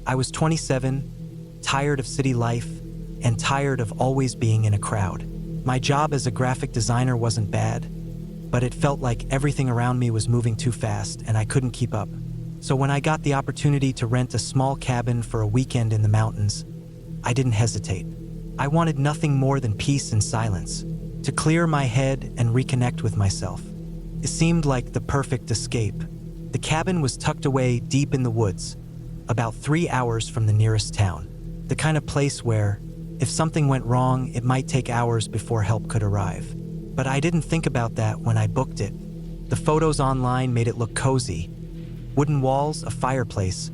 I was 27, tired of city life, and tired of always being in a crowd. My job as a graphic designer wasn't bad, but it felt like everything around me was moving too fast and I couldn't keep up. So when I got the opportunity to rent a small cabin for a weekend in the mountains, I didn't hesitate. I wanted nothing more than peace and silence, to clear my head and reconnect with myself. It seemed like the perfect escape. The cabin was tucked away deep in the woods, about 3 hours from the nearest town. The kind of place where, if something went wrong, it might take hours before help could arrive. But I didn't think about that when I booked it. The photos online made it look cozy. Wooden walls, a fireplace,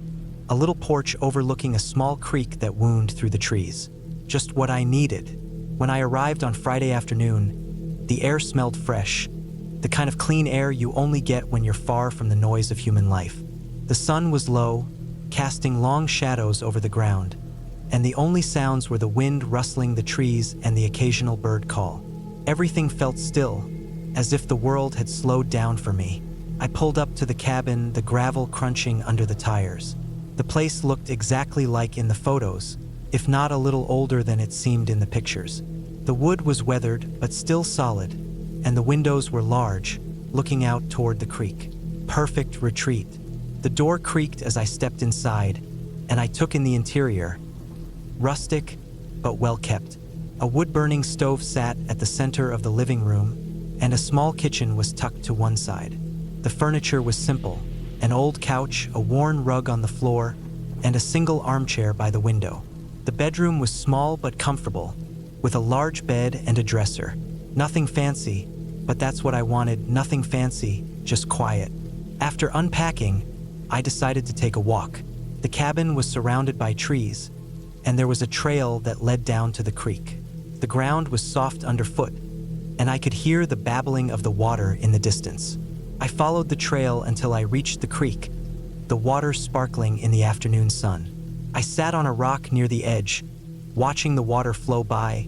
a little porch overlooking a small creek that wound through the trees. Just what I needed. When I arrived on Friday afternoon, the air smelled fresh, the kind of clean air you only get when you're far from the noise of human life. The sun was low, casting long shadows over the ground, and the only sounds were the wind rustling the trees and the occasional bird call. Everything felt still, as if the world had slowed down for me. I pulled up to the cabin, the gravel crunching under the tires. The place looked exactly like in the photos, if not a little older than it seemed in the pictures. The wood was weathered, but still solid, and the windows were large, looking out toward the creek. Perfect retreat. The door creaked as I stepped inside, and I took in the interior. Rustic, but well kept. A wood-burning stove sat at the center of the living room, and a small kitchen was tucked to one side. The furniture was simple, an old couch, a worn rug on the floor, and a single armchair by the window. The bedroom was small but comfortable, with a large bed and a dresser. Nothing fancy, but that's what I wanted, nothing fancy, just quiet. After unpacking, I decided to take a walk. The cabin was surrounded by trees, and there was a trail that led down to the creek. The ground was soft underfoot, and I could hear the babbling of the water in the distance. I followed the trail until I reached the creek, the water sparkling in the afternoon sun. I sat on a rock near the edge, watching the water flow by,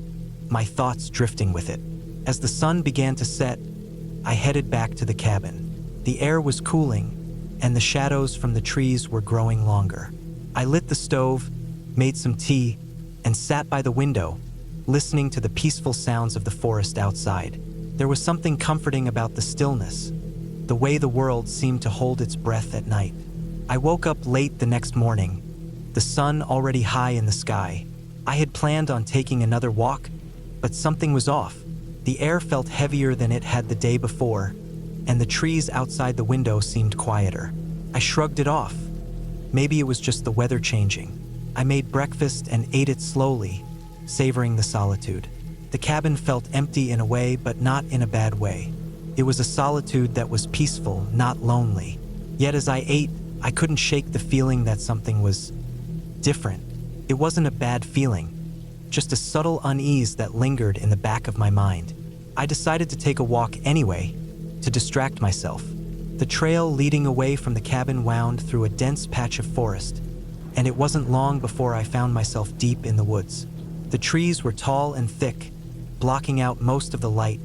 my thoughts drifting with it. As the sun began to set, I headed back to the cabin. The air was cooling, and the shadows from the trees were growing longer. I lit the stove, made some tea, and sat by the window, listening to the peaceful sounds of the forest outside. There was something comforting about the stillness, the way the world seemed to hold its breath at night. I woke up late the next morning, the sun already high in the sky. I had planned on taking another walk, but something was off. The air felt heavier than it had the day before, and the trees outside the window seemed quieter. I shrugged it off. Maybe it was just the weather changing. I made breakfast and ate it slowly, savoring the solitude. The cabin felt empty in a way, but not in a bad way. It was a solitude that was peaceful, not lonely. Yet as I ate, I couldn't shake the feeling that something was different. It wasn't a bad feeling, just a subtle unease that lingered in the back of my mind. I decided to take a walk anyway, to distract myself. The trail leading away from the cabin wound through a dense patch of forest, and it wasn't long before I found myself deep in the woods. The trees were tall and thick, blocking out most of the light,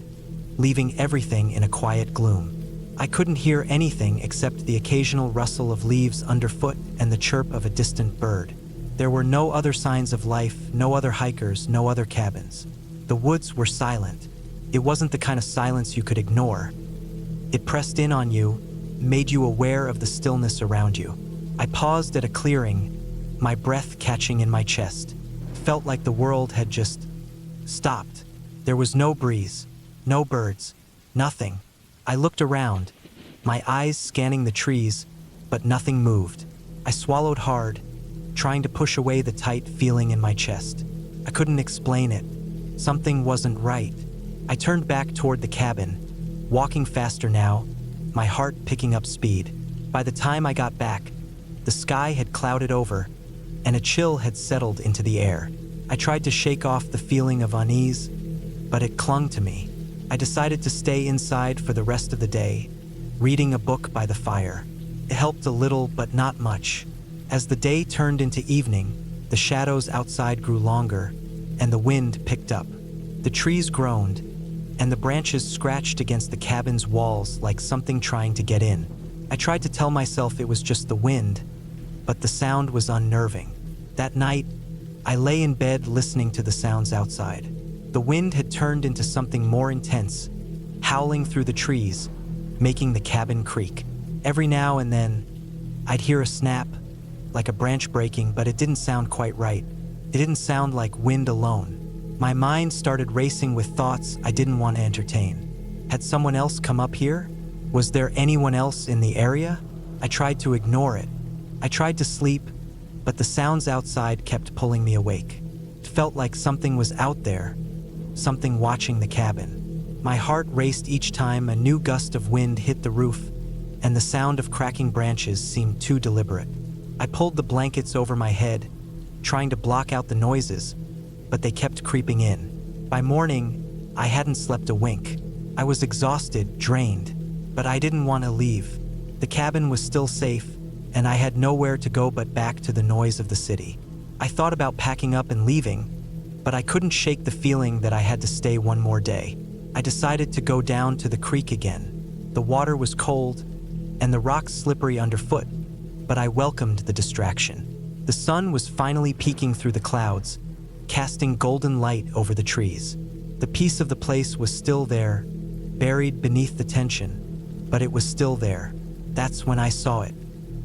leaving everything in a quiet gloom. I couldn't hear anything except the occasional rustle of leaves underfoot and the chirp of a distant bird. There were no other signs of life, no other hikers, no other cabins. The woods were silent. It wasn't the kind of silence you could ignore. It pressed in on you, made you aware of the stillness around you. I paused at a clearing, my breath catching in my chest. Felt like the world had just stopped. There was no breeze, no birds, nothing. I looked around, my eyes scanning the trees, but nothing moved. I swallowed hard, trying to push away the tight feeling in my chest. I couldn't explain it. Something wasn't right. I turned back toward the cabin, walking faster now, my heart picking up speed. By the time I got back, the sky had clouded over, and a chill had settled into the air. I tried to shake off the feeling of unease, but it clung to me. I decided to stay inside for the rest of the day, reading a book by the fire. It helped a little, but not much. As the day turned into evening, the shadows outside grew longer, and the wind picked up. The trees groaned, and the branches scratched against the cabin's walls like something trying to get in. I tried to tell myself it was just the wind, but the sound was unnerving. That night, I lay in bed listening to the sounds outside. The wind had turned into something more intense, howling through the trees, making the cabin creak. Every now and then, I'd hear a snap, like a branch breaking, but it didn't sound quite right. It didn't sound like wind alone. My mind started racing with thoughts I didn't want to entertain. Had someone else come up here? Was there anyone else in the area? I tried to ignore it. I tried to sleep, but the sounds outside kept pulling me awake. It felt like something was out there, something watching the cabin. My heart raced each time a new gust of wind hit the roof, and the sound of cracking branches seemed too deliberate. I pulled the blankets over my head, trying to block out the noises, but they kept creeping in. By morning, I hadn't slept a wink. I was exhausted, drained, but I didn't want to leave. The cabin was still safe, and I had nowhere to go but back to the noise of the city. I thought about packing up and leaving, but I couldn't shake the feeling that I had to stay one more day. I decided to go down to the creek again. The water was cold, and the rocks slippery underfoot, but I welcomed the distraction. The sun was finally peeking through the clouds, casting golden light over the trees. The peace of the place was still there, buried beneath the tension, but it was still there. That's when I saw it.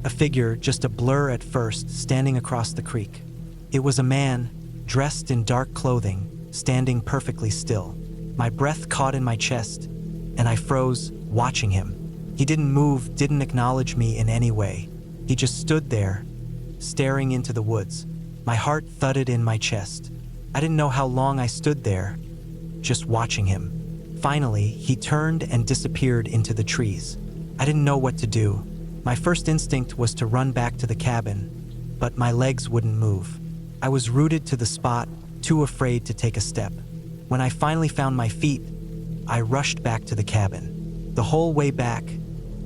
A figure, just a blur at first, standing across the creek. It was a man, dressed in dark clothing, standing perfectly still. My breath caught in my chest, and I froze, watching him. He didn't move, didn't acknowledge me in any way. He just stood there, staring into the woods. My heart thudded in my chest. I didn't know how long I stood there, just watching him. Finally, he turned and disappeared into the trees. I didn't know what to do. My first instinct was to run back to the cabin, but my legs wouldn't move. I was rooted to the spot, too afraid to take a step. When I finally found my feet, I rushed back to the cabin. The whole way back,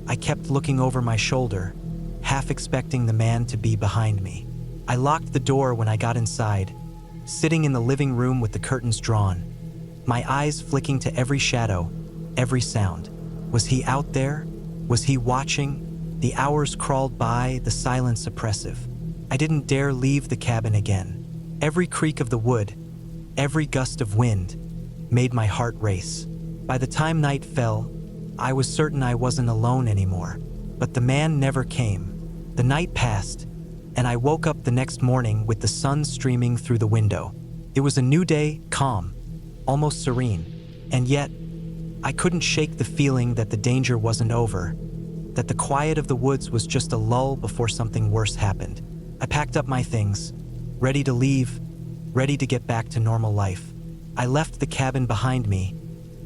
I kept looking over my shoulder, half expecting the man to be behind me. I locked the door when I got inside, sitting in the living room with the curtains drawn, my eyes flicking to every shadow, every sound. Was he out there? Was he watching? The hours crawled by, the silence oppressive. I didn't dare leave the cabin again. Every creak of the wood, every gust of wind, made my heart race. By the time night fell, I was certain I wasn't alone anymore. But the man never came. The night passed, and I woke up the next morning with the sun streaming through the window. It was a new day, calm, almost serene, and yet I couldn't shake the feeling that the danger wasn't over, that the quiet of the woods was just a lull before something worse happened. I packed up my things, ready to leave, ready to get back to normal life. I left the cabin behind me,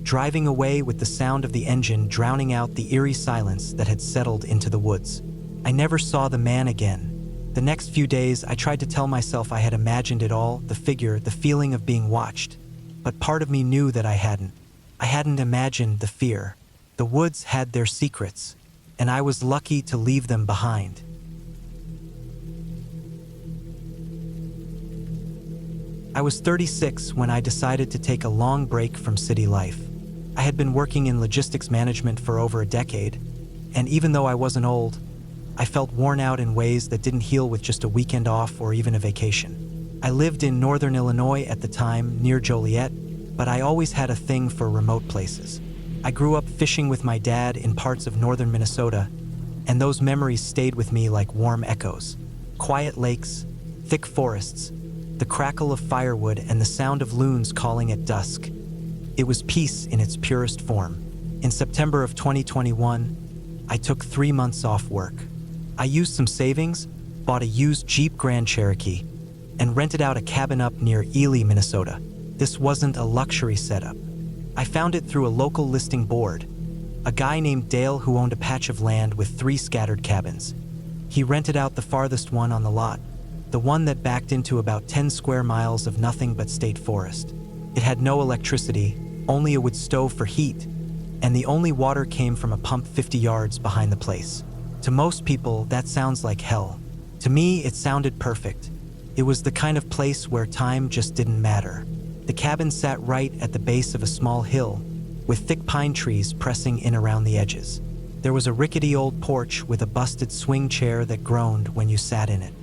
driving away with the sound of the engine drowning out the eerie silence that had settled into the woods. I never saw the man again. The next few days, I tried to tell myself I had imagined it all, the figure, the feeling of being watched. But part of me knew that I hadn't. I hadn't imagined the fear. The woods had their secrets, and I was lucky to leave them behind. I was 36 when I decided to take a long break from city life. I had been working in logistics management for over a decade, and even though I wasn't old, I felt worn out in ways that didn't heal with just a weekend off or even a vacation. I lived in northern Illinois at the time, near Joliet, but I always had a thing for remote places. I grew up fishing with my dad in parts of northern Minnesota, and those memories stayed with me like warm echoes. Quiet lakes, thick forests, the crackle of firewood and the sound of loons calling at dusk. It was peace in its purest form. In September of 2021, I took 3 months off work. I used some savings, bought a used Jeep Grand Cherokee, and rented out a cabin up near Ely, Minnesota. This wasn't a luxury setup. I found it through a local listing board, a guy named Dale who owned a patch of land with 3 scattered cabins. He rented out the farthest one on the lot, the one that backed into about 10 square miles of nothing but state forest. It had no electricity, only a wood stove for heat, and the only water came from a pump 50 yards behind the place. To most people, that sounds like hell. To me, it sounded perfect. It was the kind of place where time just didn't matter. The cabin sat right at the base of a small hill, with thick pine trees pressing in around the edges. There was a rickety old porch with a busted swing chair that groaned when you sat in it.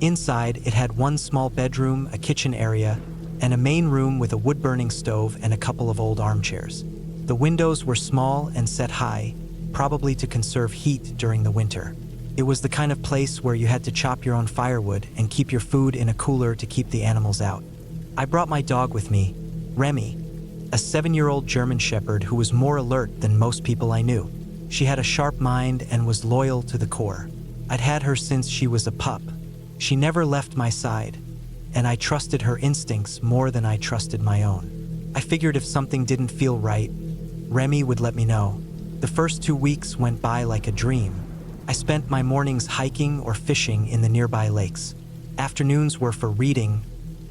Inside, it had one small bedroom, a kitchen area, and a main room with a wood-burning stove and a couple of old armchairs. The windows were small and set high, probably to conserve heat during the winter. It was the kind of place where you had to chop your own firewood and keep your food in a cooler to keep the animals out. I brought my dog with me, Remy, a 7-year-old German Shepherd who was more alert than most people I knew. She had a sharp mind and was loyal to the core. I'd had her since she was a pup. She never left my side, and I trusted her instincts more than I trusted my own. I figured if something didn't feel right, Remy would let me know. The first 2 weeks went by like a dream. I spent my mornings hiking or fishing in the nearby lakes. Afternoons were for reading,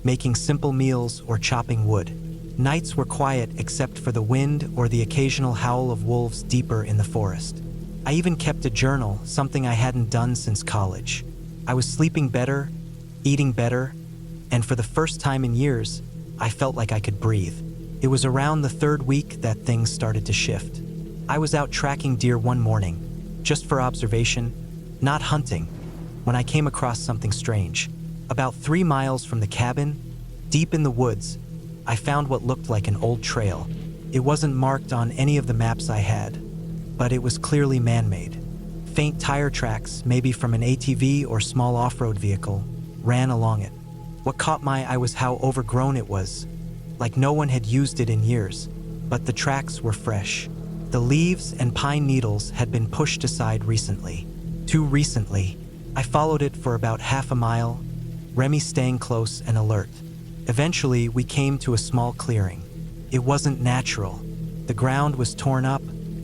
making simple meals, or chopping wood. Nights were quiet except for the wind or the occasional howl of wolves deeper in the forest. I even kept a journal, something I hadn't done since college. I was sleeping better, eating better, and for the first time in years, I felt like I could breathe. It was around the 3rd week that things started to shift. I was out tracking deer one morning, just for observation, not hunting, when I came across something strange. About 3 miles from the cabin, deep in the woods, I found what looked like an old trail. It wasn't marked on any of the maps I had, but it was clearly man-made. Faint tire tracks, maybe from an ATV or small off-road vehicle, ran along it. What caught my eye was how overgrown it was, like no one had used it in years, but the tracks were fresh. The leaves and pine needles had been pushed aside recently. Too recently. I followed it for about half a mile, Remy staying close and alert. Eventually, we came to a small clearing. It wasn't natural. The ground was torn up,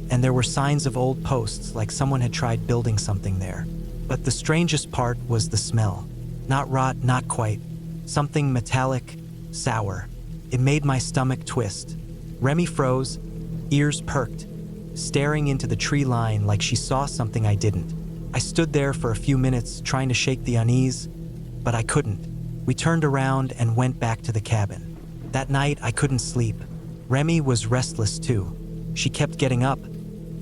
and there were signs of old posts like someone had tried building something there. But the strangest part was the smell. Not rot, not quite. Something metallic, sour. It made my stomach twist. Remy froze, ears perked, staring into the tree line like she saw something I didn't. I stood there for a few minutes trying to shake the unease, but I couldn't. We turned around and went back to the cabin. That night, I couldn't sleep. Remy was restless too. She kept getting up,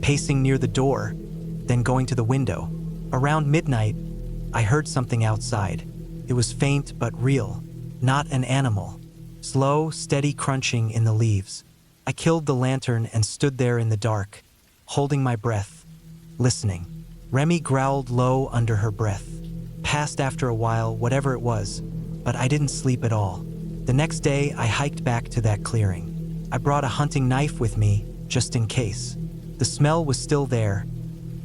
pacing near the door, then going to the window. Around midnight, I heard something outside. It was faint but real, not an animal. Slow, steady crunching in the leaves. I killed the lantern and stood there in the dark, holding my breath, listening. Remy growled low under her breath. Passed after a while, whatever it was, but I didn't sleep at all. The next day, I hiked back to that clearing. I brought a hunting knife with me, just in case. The smell was still there,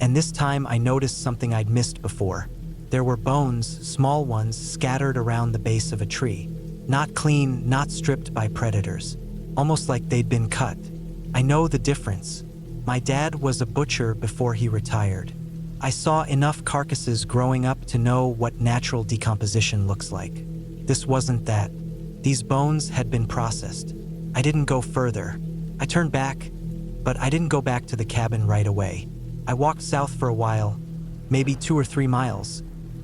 and this time I noticed something I'd missed before. There were bones, small ones, scattered around the base of a tree. Not clean, not stripped by predators. Almost like they'd been cut. I know the difference. My dad was a butcher before he retired. I saw enough carcasses growing up to know what natural decomposition looks like. This wasn't that. These bones had been processed. I didn't go further. I turned back, but I didn't go back to the cabin right away. I walked south for a while, maybe 2 or 3 miles,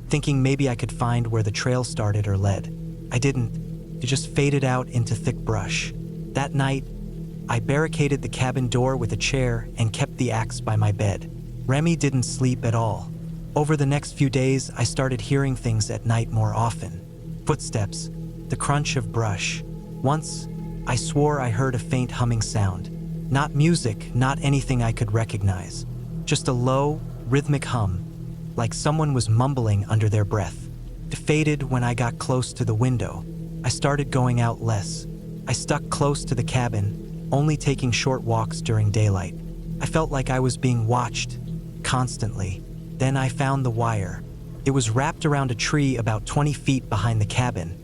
thinking maybe I could find where the trail started or led. I didn't. It just faded out into thick brush. That night, I barricaded the cabin door with a chair and kept the axe by my bed. Remy didn't sleep at all. Over the next few days, I started hearing things at night more often. Footsteps, the crunch of brush. Once, I swore I heard a faint humming sound. Not music, not anything I could recognize. Just a low, rhythmic hum, like someone was mumbling under their breath. It faded when I got close to the window. I started going out less. I stuck close to the cabin, only taking short walks during daylight. I felt like I was being watched, constantly. Then I found the wire. It was wrapped around a tree about 20 feet behind the cabin,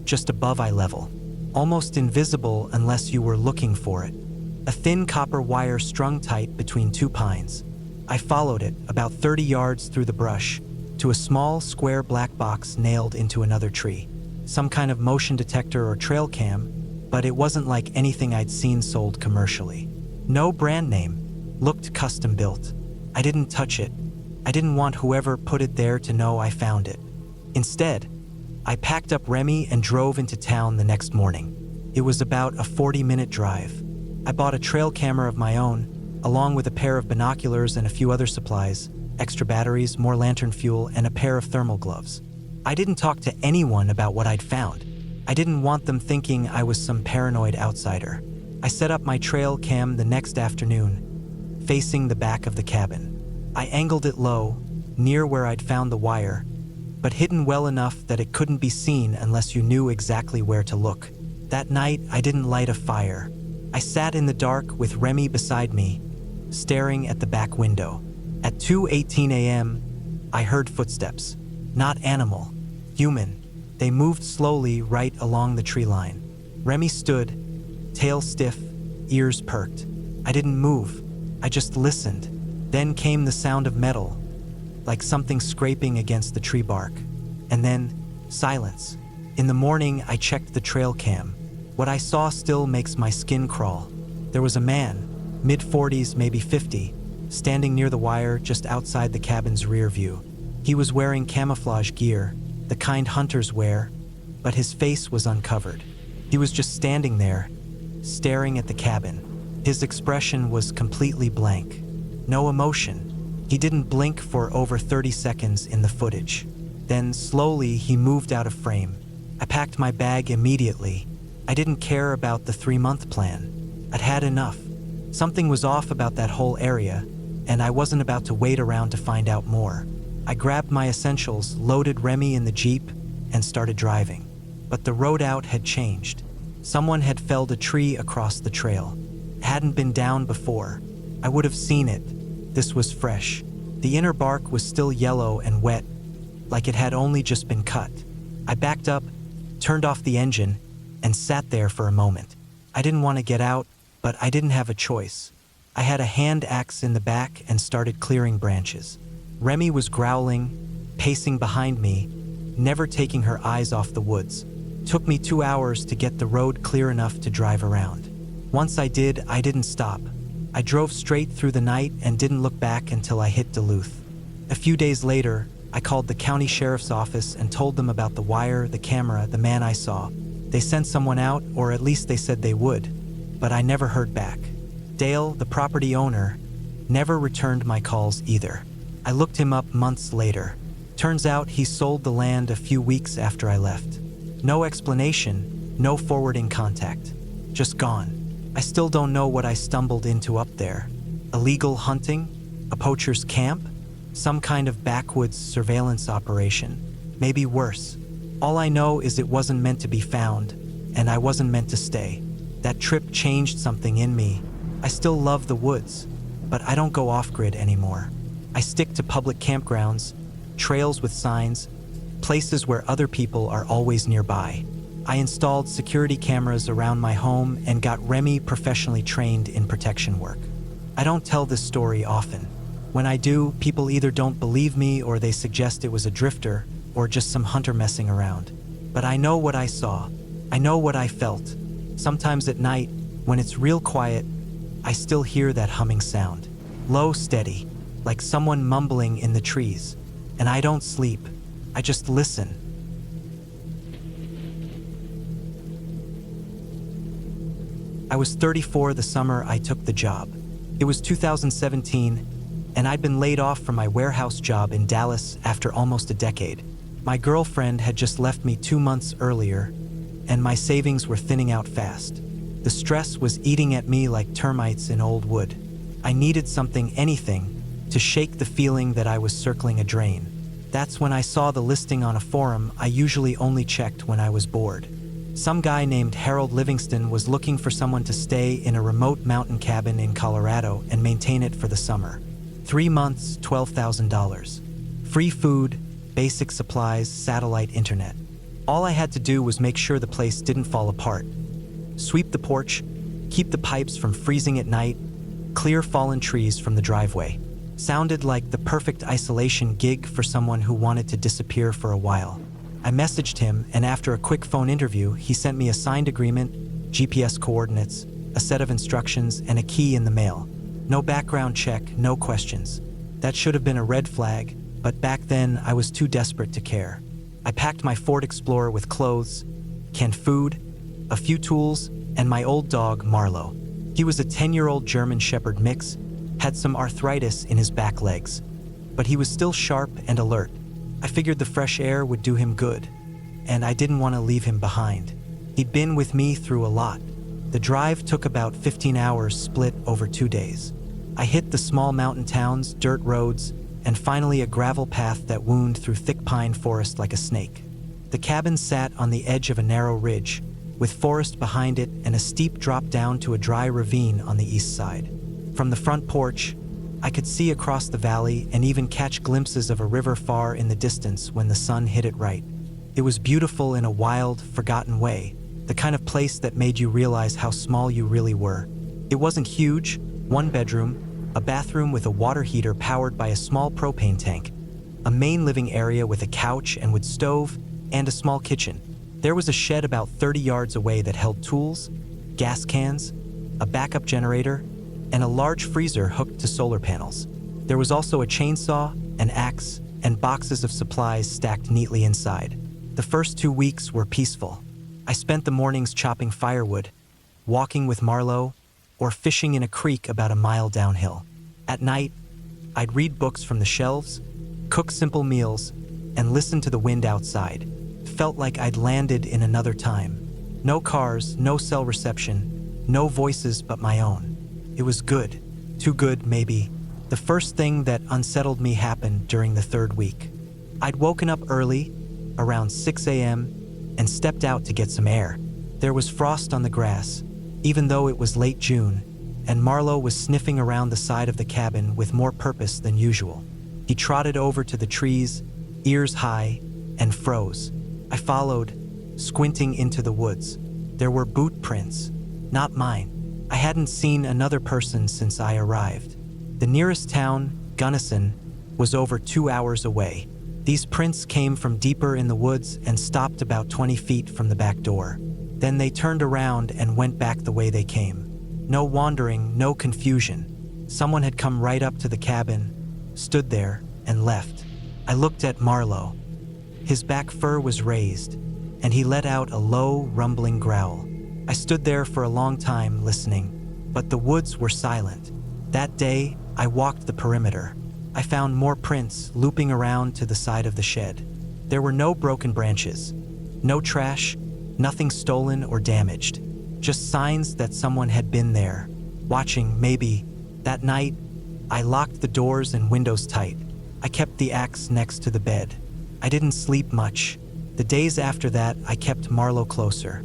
just above eye level. Almost invisible unless you were looking for it. A thin copper wire strung tight between 2 pines. I followed it about 30 yards through the brush to a small, square black box nailed into another tree. Some kind of motion detector or trail cam, but it wasn't like anything I'd seen sold commercially. No brand name. Looked custom built. I didn't touch it. I didn't want whoever put it there to know I found it. Instead, I packed up Remy and drove into town the next morning. It was about a 40-minute drive. I bought a trail camera of my own, along with a pair of binoculars and a few other supplies, extra batteries, more lantern fuel, and a pair of thermal gloves. I didn't talk to anyone about what I'd found. I didn't want them thinking I was some paranoid outsider. I set up my trail cam the next afternoon, facing the back of the cabin. I angled it low, near where I'd found the wire, but hidden well enough that it couldn't be seen unless you knew exactly where to look. That night, I didn't light a fire. I sat in the dark with Remy beside me, staring at the back window. At 2:18 a.m., I heard footsteps. Not animal, human. They moved slowly right along the tree line. Remy stood, tail stiff, ears perked. I didn't move. I just listened. Then came the sound of metal, like something scraping against the tree bark. And then, silence. In the morning, I checked the trail cam. What I saw still makes my skin crawl. There was a man, mid-40s, maybe 50, standing near the wire just outside the cabin's rear view. He was wearing camouflage gear, the kind hunters wear, but his face was uncovered. He was just standing there, staring at the cabin. His expression was completely blank. No emotion. He didn't blink for over 30 seconds in the footage. Then, slowly, he moved out of frame. I packed my bag immediately. I didn't care about the 3-month plan. I'd had enough. Something was off about that whole area, and I wasn't about to wait around to find out more. I grabbed my essentials, loaded Remy in the Jeep, and started driving. But the road out had changed. Someone had felled a tree across the trail. It hadn't been down before. I would have seen it. This was fresh. The inner bark was still yellow and wet, like it had only just been cut. I backed up, turned off the engine, and sat there for a moment. I didn't want to get out, but I didn't have a choice. I had a hand axe in the back and started clearing branches. Remy was growling, pacing behind me, never taking her eyes off the woods. It took me 2 hours to get the road clear enough to drive around. Once I did, I didn't stop. I drove straight through the night and didn't look back until I hit Duluth. A few days later, I called the county sheriff's office and told them about the wire, the camera, the man I saw. They sent someone out, or at least they said they would, but I never heard back. Dale, the property owner, never returned my calls either. I looked him up months later. Turns out he sold the land a few weeks after I left. No explanation, no forwarding contact. Just gone. I still don't know what I stumbled into up there. Illegal hunting? A poacher's camp? Some kind of backwoods surveillance operation? Maybe worse. All I know is it wasn't meant to be found, and I wasn't meant to stay. That trip changed something in me. I still love the woods, but I don't go off-grid anymore. I stick to public campgrounds, trails with signs, places where other people are always nearby. I installed security cameras around my home and got Remy professionally trained in protection work. I don't tell this story often. When I do, people either don't believe me or they suggest it was a drifter or just some hunter messing around. But I know what I saw. I know what I felt. Sometimes at night, when it's real quiet, I still hear that humming sound. Low, steady, like someone mumbling in the trees. And I don't sleep. I just listen. I was 34 the summer I took the job. It was 2017, and I'd been laid off from my warehouse job in Dallas after almost a decade. My girlfriend had just left me 2 months earlier, and my savings were thinning out fast. The stress was eating at me like termites in old wood. I needed something, anything, to shake the feeling that I was circling a drain. That's when I saw the listing on a forum I usually only checked when I was bored. Some guy named Harold Livingston was looking for someone to stay in a remote mountain cabin in Colorado and maintain it for the summer. 3 months, $12,000. Free food, basic supplies, satellite internet. All I had to do was make sure the place didn't fall apart. Sweep the porch, keep the pipes from freezing at night, clear fallen trees from the driveway. Sounded like the perfect isolation gig for someone who wanted to disappear for a while. I messaged him, and after a quick phone interview, he sent me a signed agreement, GPS coordinates, a set of instructions, and a key in the mail. No background check, no questions. That should have been a red flag, but back then I was too desperate to care. I packed my Ford Explorer with clothes, canned food, a few tools, and my old dog, Marlowe. He was a 10-year-old German Shepherd mix, had some arthritis in his back legs, but he was still sharp and alert. I figured the fresh air would do him good, and I didn't want to leave him behind. He'd been with me through a lot. The drive took about 15 hours split over 2 days. I hit the small mountain towns, dirt roads, and finally a gravel path that wound through thick pine forest like a snake. The cabin sat on the edge of a narrow ridge, with forest behind it and a steep drop down to a dry ravine on the east side. From the front porch, I could see across the valley and even catch glimpses of a river far in the distance when the sun hit it right. It was beautiful in a wild, forgotten way, the kind of place that made you realize how small you really were. It wasn't huge, 1 bedroom, a bathroom with a water heater powered by a small propane tank, a main living area with a couch and wood stove, and a small kitchen. There was a shed about 30 yards away that held tools, gas cans, a backup generator, and a large freezer hooked to solar panels. There was also a chainsaw, an axe, and boxes of supplies stacked neatly inside. The first 2 weeks were peaceful. I spent the mornings chopping firewood, walking with Marlo, or fishing in a creek about a mile downhill. At night, I'd read books from the shelves, cook simple meals, and listen to the wind outside. It felt like I'd landed in another time. No cars, no cell reception, no voices but my own. It was good. Too good, maybe. The first thing that unsettled me happened during the 3rd week. I'd woken up early, around 6 a.m., and stepped out to get some air. There was frost on the grass, even though it was late June, and Marlo was sniffing around the side of the cabin with more purpose than usual. He trotted over to the trees, ears high, and froze. I followed, squinting into the woods. There were boot prints, not mine. I hadn't seen another person since I arrived. The nearest town, Gunnison, was over 2 hours away. These prints came from deeper in the woods and stopped about 20 feet from the back door. Then they turned around and went back the way they came. No wandering, no confusion. Someone had come right up to the cabin, stood there, and left. I looked at Marlo. His back fur was raised, and he let out a low, rumbling growl. I stood there for a long time listening, but the woods were silent. That day, I walked the perimeter. I found more prints looping around to the side of the shed. There were no broken branches, no trash, nothing stolen or damaged. Just signs that someone had been there, watching, maybe. That night, I locked the doors and windows tight. I kept the axe next to the bed. I didn't sleep much. The days after that, I kept Marlo closer.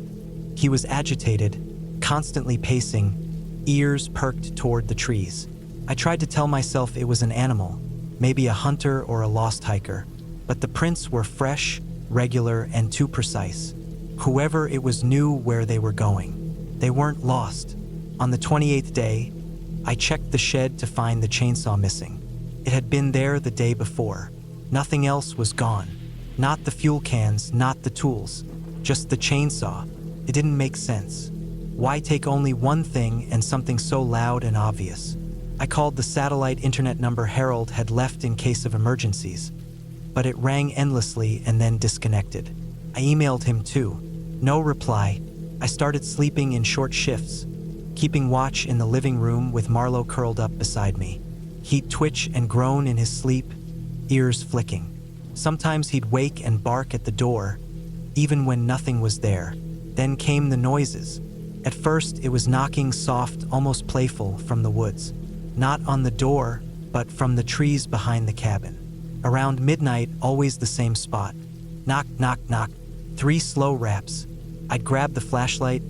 He was agitated, constantly pacing, ears perked toward the trees. I tried to tell myself it was an animal, maybe a hunter or a lost hiker, but the prints were fresh, regular, and too precise. Whoever it was knew where they were going. They weren't lost. On the 28th day, I checked the shed to find the chainsaw missing. It had been there the day before. Nothing else was gone. Not the fuel cans, not the tools, just the chainsaw. It didn't make sense. Why take only one thing and something so loud and obvious? I called the satellite internet number Harold had left in case of emergencies, but it rang endlessly and then disconnected. I emailed him too. No reply. I started sleeping in short shifts, keeping watch in the living room with Marlo curled up beside me. He'd twitch and groan in his sleep, ears flicking. Sometimes he'd wake and bark at the door, even when nothing was there. Then came the noises. At first, it was knocking soft, almost playful, from the woods. Not on the door, but from the trees behind the cabin. Around midnight, always the same spot. Knock, knock, knock. 3 slow raps. I'd grab the flashlight,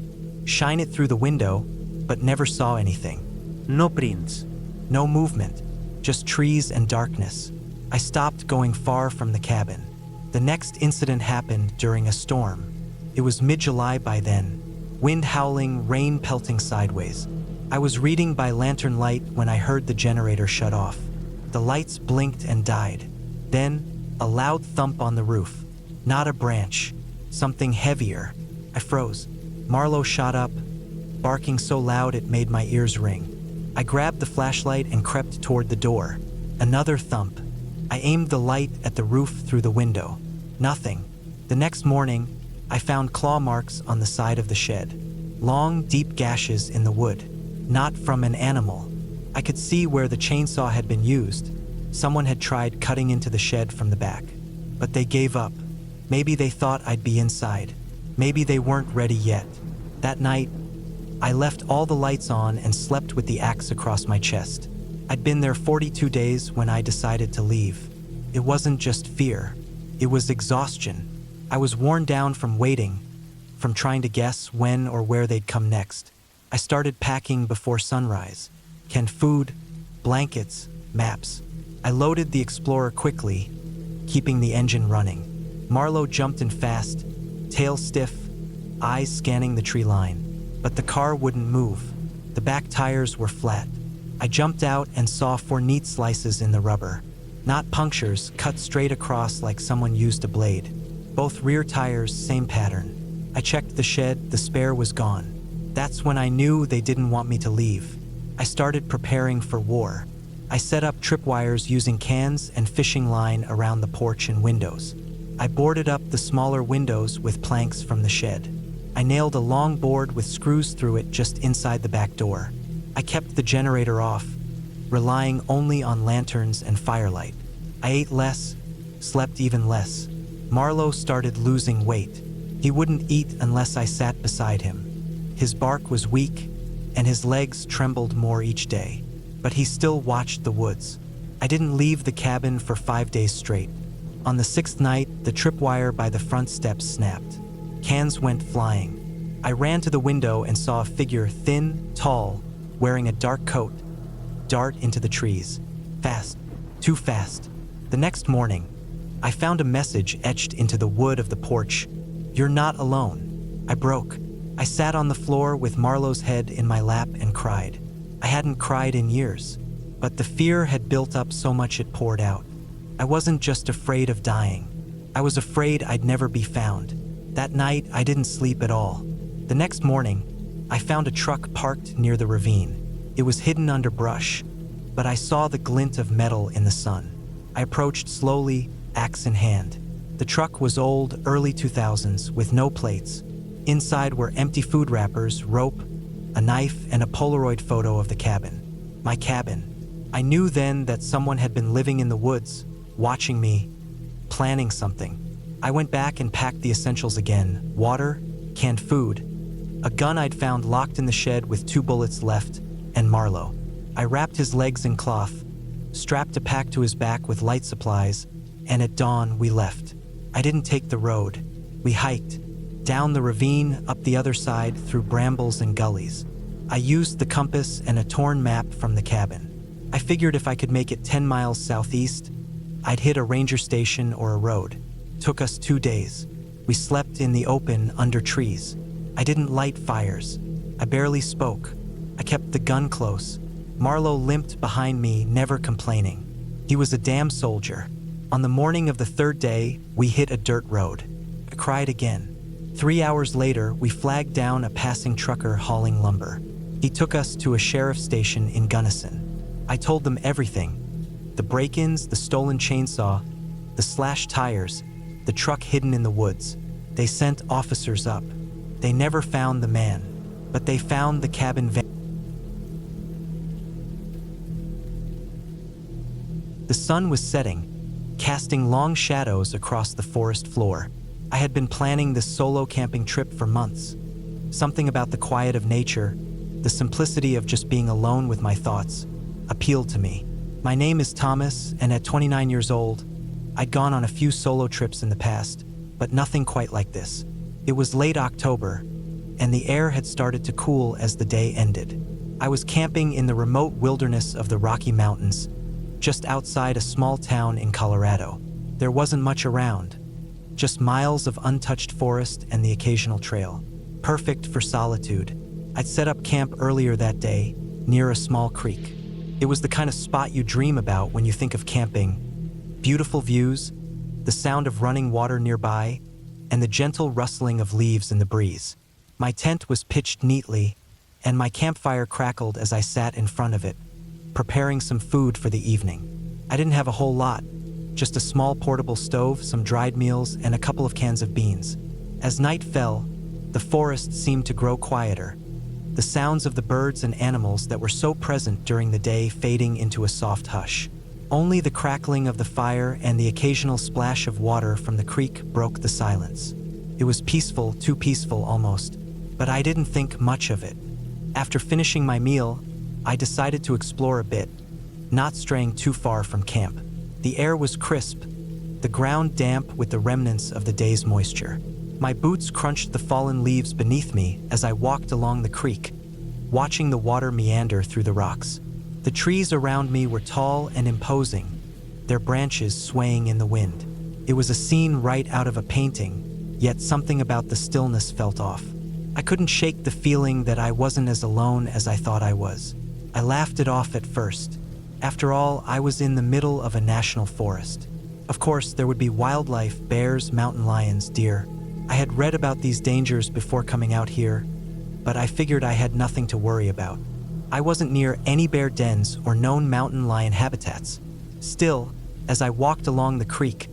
shine it through the window, but never saw anything. No prints. No movement. Just trees and darkness. I stopped going far from the cabin. The next incident happened during a storm. It was mid-July by then. Wind howling, rain pelting sideways. I was reading by lantern light when I heard the generator shut off. The lights blinked and died. Then, a loud thump on the roof. Not a branch. Something heavier. I froze. Marlo shot up, barking so loud it made my ears ring. I grabbed the flashlight and crept toward the door. Another thump. I aimed the light at the roof through the window. Nothing. The next morning, I found claw marks on the side of the shed. Long, deep gashes in the wood. Not from an animal. I could see where the chainsaw had been used. Someone had tried cutting into the shed from the back. But they gave up. Maybe they thought I'd be inside. Maybe they weren't ready yet. That night, I left all the lights on and slept with the axe across my chest. I'd been there 42 days when I decided to leave. It wasn't just fear. It was exhaustion. I was worn down from waiting, from trying to guess when or where they'd come next. I started packing before sunrise. Canned food, blankets, maps. I loaded the Explorer quickly, keeping the engine running. Marlowe jumped in fast, tail stiff, eyes scanning the tree line. But the car wouldn't move. The back tires were flat. I jumped out and saw 4 neat slices in the rubber. Not punctures, cut straight across like someone used a blade. Both rear tires, same pattern. I checked the shed, the spare was gone. That's when I knew they didn't want me to leave. I started preparing for war. I set up tripwires using cans and fishing line around the porch and windows. I boarded up the smaller windows with planks from the shed. I nailed a long board with screws through it just inside the back door. I kept the generator off, relying only on lanterns and firelight. I ate less, slept even less. Marlowe started losing weight. He wouldn't eat unless I sat beside him. His bark was weak, and his legs trembled more each day. But he still watched the woods. I didn't leave the cabin for 5 days straight. On the 6th night, the tripwire by the front steps snapped. Cans went flying. I ran to the window and saw a figure, thin, tall, wearing a dark coat, dart into the trees. Fast, too fast. The next morning, I found a message etched into the wood of the porch. "You're not alone." I broke. I sat on the floor with Marlowe's head in my lap and cried. I hadn't cried in years, but the fear had built up so much it poured out. I wasn't just afraid of dying. I was afraid I'd never be found. That night, I didn't sleep at all. The next morning, I found a truck parked near the ravine. It was hidden under brush, but I saw the glint of metal in the sun. I approached slowly, axe in hand. The truck was old, early 2000s, with no plates. Inside were empty food wrappers, rope, a knife, and a Polaroid photo of the cabin. My cabin. I knew then that someone had been living in the woods, watching me, planning something. I went back and packed the essentials again: water, canned food, a gun I'd found locked in the shed with 2 bullets left, and Marlowe. I wrapped his legs in cloth, strapped a pack to his back with light supplies, and at dawn we left. I didn't take the road. We hiked, down the ravine, up the other side, through brambles and gullies. I used the compass and a torn map from the cabin. I figured if I could make it 10 miles southeast, I'd hit a ranger station or a road. Took us 2 days. We slept in the open under trees. I didn't light fires. I barely spoke. I kept the gun close. Marlowe limped behind me, never complaining. He was a damn soldier. On the morning of the 3rd day, we hit a dirt road. I cried again. 3 hours later, we flagged down a passing trucker hauling lumber. He took us to a sheriff's station in Gunnison. I told them everything. The break-ins, the stolen chainsaw, the slashed tires, the truck hidden in the woods. They sent officers up. They never found the man, but they found the cabin van. The sun was setting, casting long shadows across the forest floor. I had been planning this solo camping trip for months. Something about the quiet of nature, the simplicity of just being alone with my thoughts, appealed to me. My name is Thomas, and at 29 years old, I'd gone on a few solo trips in the past, but nothing quite like this. It was late October, and the air had started to cool as the day ended. I was camping in the remote wilderness of the Rocky Mountains, just outside a small town in Colorado. There wasn't much around, just miles of untouched forest and the occasional trail. Perfect for solitude. I'd set up camp earlier that day, near a small creek. It was the kind of spot you dream about when you think of camping. Beautiful views, the sound of running water nearby, and the gentle rustling of leaves in the breeze. My tent was pitched neatly, and my campfire crackled as I sat in front of it, preparing some food for the evening. I didn't have a whole lot, just a small portable stove, some dried meals, and a couple of cans of beans. As night fell, the forest seemed to grow quieter. The the sounds of the birds and animals that were so present during the day fading into a soft hush. Only the crackling of the fire and the occasional splash of water from the creek broke the silence. It was peaceful, too peaceful almost, but I didn't think much of it. After finishing my meal, I decided to explore a bit, not straying too far from camp. The air was crisp, the ground damp with the remnants of the day's moisture. My boots crunched the fallen leaves beneath me as I walked along the creek, watching the water meander through the rocks. The trees around me were tall and imposing, their branches swaying in the wind. It was a scene right out of a painting, yet something about the stillness felt off. I couldn't shake the feeling that I wasn't as alone as I thought I was. I laughed it off at first. After all, I was in the middle of a national forest. Of course, there would be wildlife, bears, mountain lions, deer. I had read about these dangers before coming out here, but I figured I had nothing to worry about. I wasn't near any bear dens or known mountain lion habitats. Still, as I walked along the creek,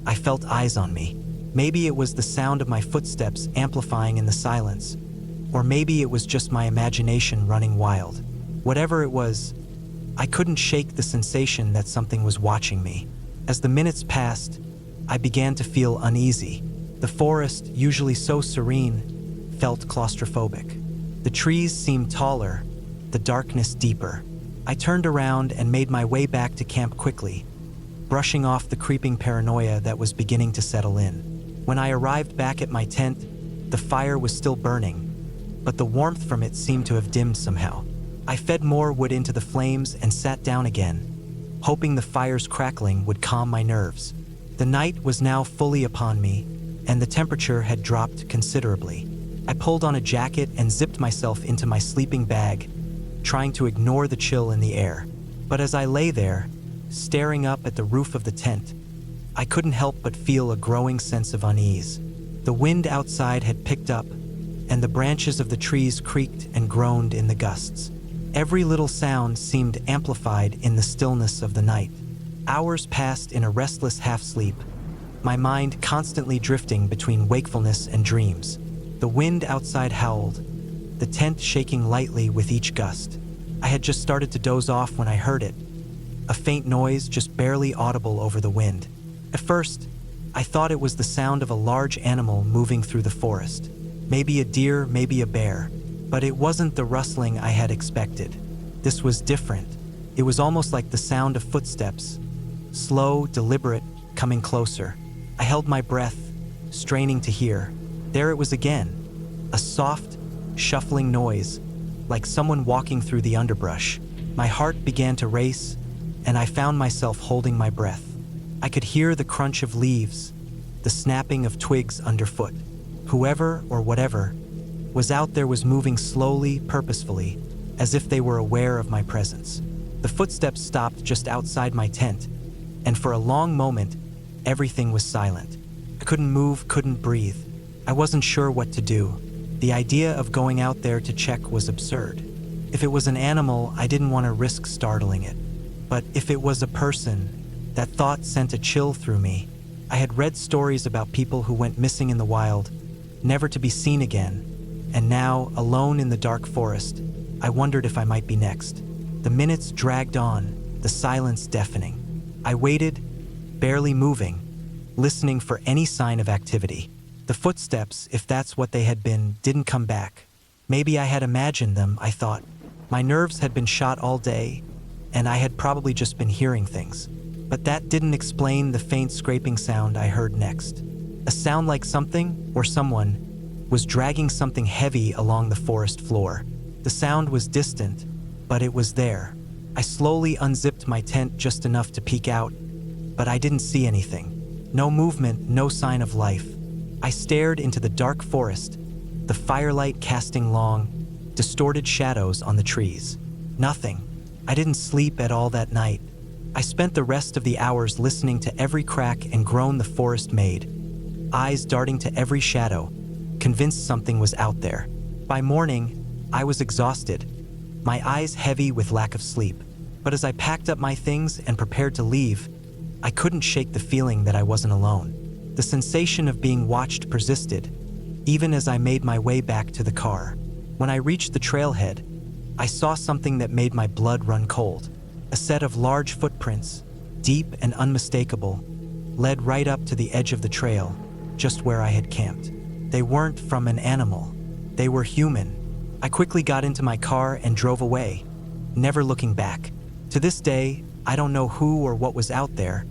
I felt eyes on me. Maybe it was the sound of my footsteps amplifying in the silence, or maybe it was just my imagination running wild. Whatever it was, I couldn't shake the sensation that something was watching me. As the minutes passed, I began to feel uneasy. The forest, usually so serene, felt claustrophobic. The trees seemed taller, the darkness deeper. I turned around and made my way back to camp quickly, brushing off the creeping paranoia that was beginning to settle in. When I arrived back at my tent, the fire was still burning, but the warmth from it seemed to have dimmed somehow. I fed more wood into the flames and sat down again, hoping the fire's crackling would calm my nerves. The night was now fully upon me, and the temperature had dropped considerably. I pulled on a jacket and zipped myself into my sleeping bag, trying to ignore the chill in the air. But as I lay there, staring up at the roof of the tent, I couldn't help but feel a growing sense of unease. The wind outside had picked up, and the branches of the trees creaked and groaned in the gusts. Every little sound seemed amplified in the stillness of the night. Hours passed in a restless half-sleep, my mind constantly drifting between wakefulness and dreams. The wind outside howled, the tent shaking lightly with each gust. I had just started to doze off when I heard it, a faint noise just barely audible over the wind. At first, I thought it was the sound of a large animal moving through the forest. Maybe a deer, maybe a bear, but it wasn't the rustling I had expected. This was different. It was almost like the sound of footsteps, slow, deliberate, coming closer. I held my breath, straining to hear. There it was again, a soft, shuffling noise, like someone walking through the underbrush. My heart began to race, and I found myself holding my breath. I could hear the crunch of leaves, the snapping of twigs underfoot. Whoever or whatever was out there was moving slowly, purposefully, as if they were aware of my presence. The footsteps stopped just outside my tent, and for a long moment, everything was silent. I couldn't move, couldn't breathe. I wasn't sure what to do. The idea of going out there to check was absurd. If it was an animal, I didn't want to risk startling it. But if it was a person, that thought sent a chill through me. I had read stories about people who went missing in the wild, never to be seen again, and now, alone in the dark forest, I wondered if I might be next. The minutes dragged on, the silence deafening. I waited, barely moving, listening for any sign of activity. The footsteps, if that's what they had been, didn't come back. Maybe I had imagined them, I thought. My nerves had been shot all day, and I had probably just been hearing things. But that didn't explain the faint scraping sound I heard next. A sound like something, or someone, was dragging something heavy along the forest floor. The sound was distant, but it was there. I slowly unzipped my tent just enough to peek out, but I didn't see anything. No movement, no sign of life. I stared into the dark forest, the firelight casting long, distorted shadows on the trees. Nothing. I didn't sleep at all that night. I spent the rest of the hours listening to every crack and groan the forest made, eyes darting to every shadow, convinced something was out there. By morning, I was exhausted, my eyes heavy with lack of sleep. But as I packed up my things and prepared to leave, I couldn't shake the feeling that I wasn't alone. The sensation of being watched persisted, even as I made my way back to the car. When I reached the trailhead, I saw something that made my blood run cold. A set of large footprints, deep and unmistakable, led right up to the edge of the trail, just where I had camped. They weren't from an animal. They were human. I quickly got into my car and drove away, never looking back. To this day, I don't know who or what was out there,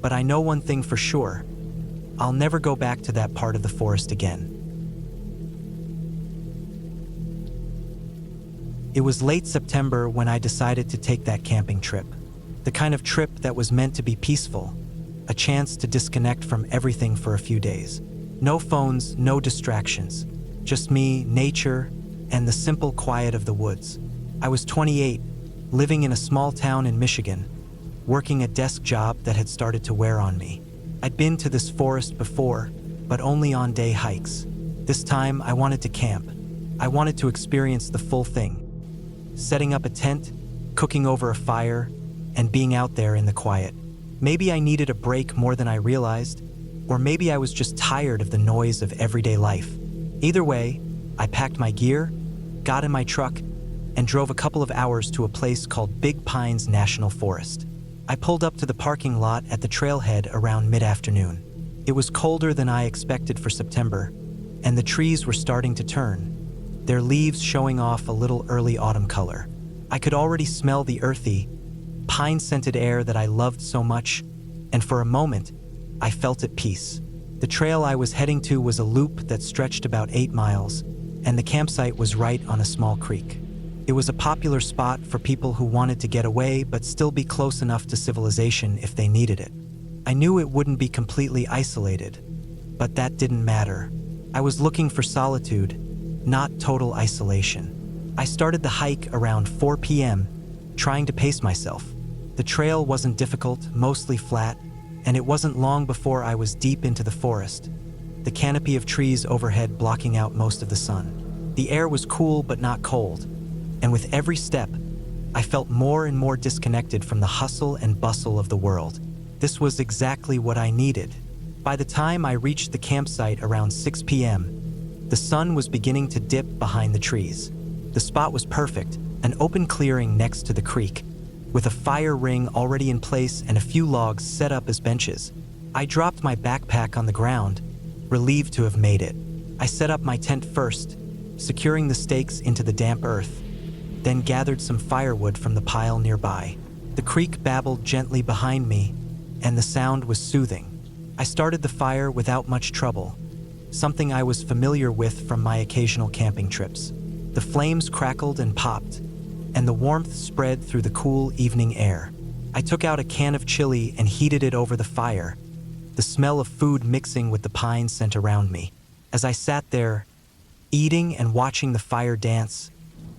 but I know one thing for sure. I'll never go back to that part of the forest again. It was late September when I decided to take that camping trip. The kind of trip that was meant to be peaceful, a chance to disconnect from everything for a few days. No phones, no distractions, just me, nature, and the simple quiet of the woods. I was 28, living in a small town in Michigan, working a desk job that had started to wear on me. I'd been to this forest before, but only on day hikes. This time, I wanted to camp. I wanted to experience the full thing. Setting up a tent, cooking over a fire, and being out there in the quiet. Maybe I needed a break more than I realized, or maybe I was just tired of the noise of everyday life. Either way, I packed my gear, got in my truck, and drove a couple of hours to a place called Big Pines National Forest. I pulled up to the parking lot at the trailhead around mid-afternoon. It was colder than I expected for September, and the trees were starting to turn, their leaves showing off a little early autumn color. I could already smell the earthy, pine-scented air that I loved so much, and for a moment, I felt at peace. The trail I was heading to was a loop that stretched about 8 miles, and the campsite was right on a small creek. It was a popular spot for people who wanted to get away but still be close enough to civilization if they needed it. I knew it wouldn't be completely isolated, but that didn't matter. I was looking for solitude, not total isolation. I started the hike around 4 p.m., trying to pace myself. The trail wasn't difficult, mostly flat, and it wasn't long before I was deep into the forest, the canopy of trees overhead blocking out most of the sun. The air was cool but not cold, and with every step, I felt more and more disconnected from the hustle and bustle of the world. This was exactly what I needed. By the time I reached the campsite around 6 p.m., the sun was beginning to dip behind the trees. The spot was perfect, an open clearing next to the creek, with a fire ring already in place and a few logs set up as benches. I dropped my backpack on the ground, relieved to have made it. I set up my tent first, securing the stakes into the damp earth, then gathered some firewood from the pile nearby. The creek babbled gently behind me, and the sound was soothing. I started the fire without much trouble, something I was familiar with from my occasional camping trips. The flames crackled and popped, and the warmth spread through the cool evening air. I took out a can of chili and heated it over the fire, the smell of food mixing with the pine scent around me. As I sat there, eating and watching the fire dance,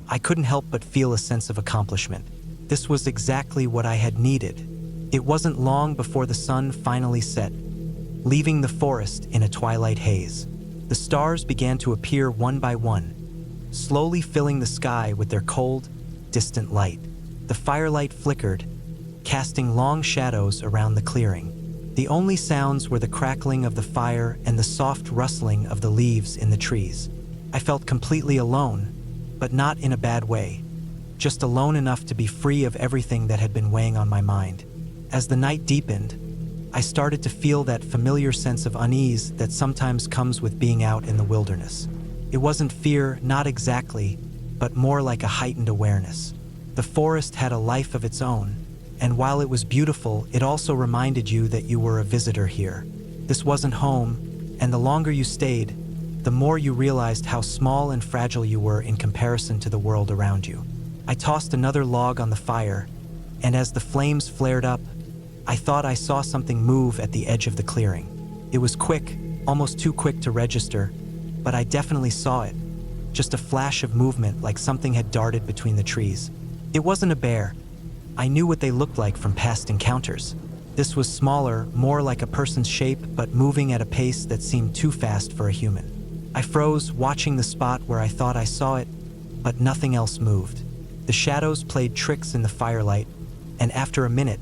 I couldn't help but feel a sense of accomplishment. This was exactly what I had needed. It wasn't long before the sun finally set, leaving the forest in a twilight haze. The stars began to appear one by one, slowly filling the sky with their cold, distant light. The firelight flickered, casting long shadows around the clearing. The only sounds were the crackling of the fire and the soft rustling of the leaves in the trees. I felt completely alone, but not in a bad way, just alone enough to be free of everything that had been weighing on my mind. As the night deepened, I started to feel that familiar sense of unease that sometimes comes with being out in the wilderness. It wasn't fear, not exactly, but more like a heightened awareness. The forest had a life of its own, and while it was beautiful, it also reminded you that you were a visitor here. This wasn't home, and the longer you stayed, the more you realized how small and fragile you were in comparison to the world around you. I tossed another log on the fire, and as the flames flared up, I thought I saw something move at the edge of the clearing. It was quick, almost too quick to register, but I definitely saw it. Just a flash of movement, like something had darted between the trees. It wasn't a bear. I knew what they looked like from past encounters. This was smaller, more like a person's shape, but moving at a pace that seemed too fast for a human. I froze, watching the spot where I thought I saw it, but nothing else moved. The shadows played tricks in the firelight, and after a minute,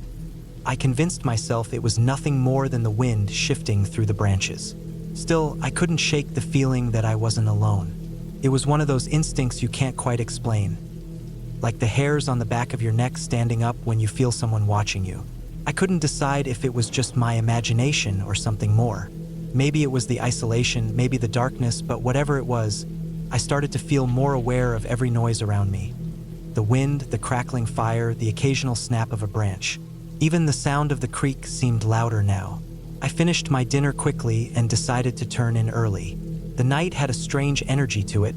I convinced myself it was nothing more than the wind shifting through the branches. Still, I couldn't shake the feeling that I wasn't alone. It was one of those instincts you can't quite explain, like the hairs on the back of your neck standing up when you feel someone watching you. I couldn't decide if it was just my imagination or something more. Maybe it was the isolation, maybe the darkness, but whatever it was, I started to feel more aware of every noise around me. The wind, the crackling fire, the occasional snap of a branch. Even the sound of the creek seemed louder now. I finished my dinner quickly and decided to turn in early. The night had a strange energy to it,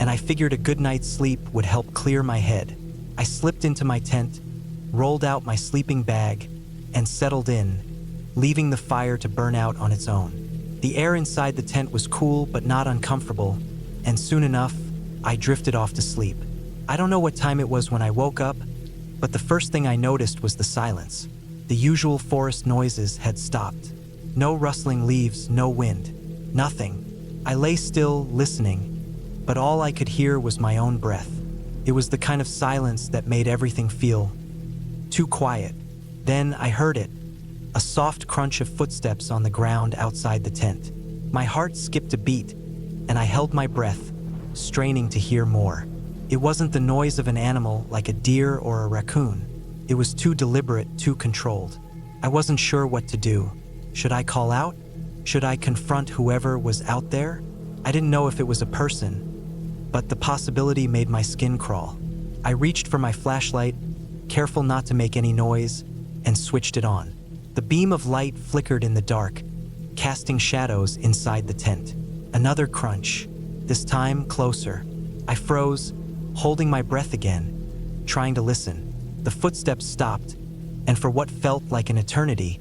and I figured a good night's sleep would help clear my head. I slipped into my tent, rolled out my sleeping bag, and settled in, leaving the fire to burn out on its own. The air inside the tent was cool but not uncomfortable, and soon enough, I drifted off to sleep. I don't know what time it was when I woke up, but the first thing I noticed was the silence. The usual forest noises had stopped. No rustling leaves, no wind, nothing. I lay still, listening, but all I could hear was my own breath. It was the kind of silence that made everything feel too quiet. Then I heard it, a soft crunch of footsteps on the ground outside the tent. My heart skipped a beat, and I held my breath, straining to hear more. It wasn't the noise of an animal like a deer or a raccoon. It was too deliberate, too controlled. I wasn't sure what to do. Should I call out? Should I confront whoever was out there? I didn't know if it was a person, but the possibility made my skin crawl. I reached for my flashlight, careful not to make any noise, and switched it on. The beam of light flickered in the dark, casting shadows inside the tent. Another crunch, this time closer. I froze, holding my breath again, trying to listen. The footsteps stopped, and for what felt like an eternity,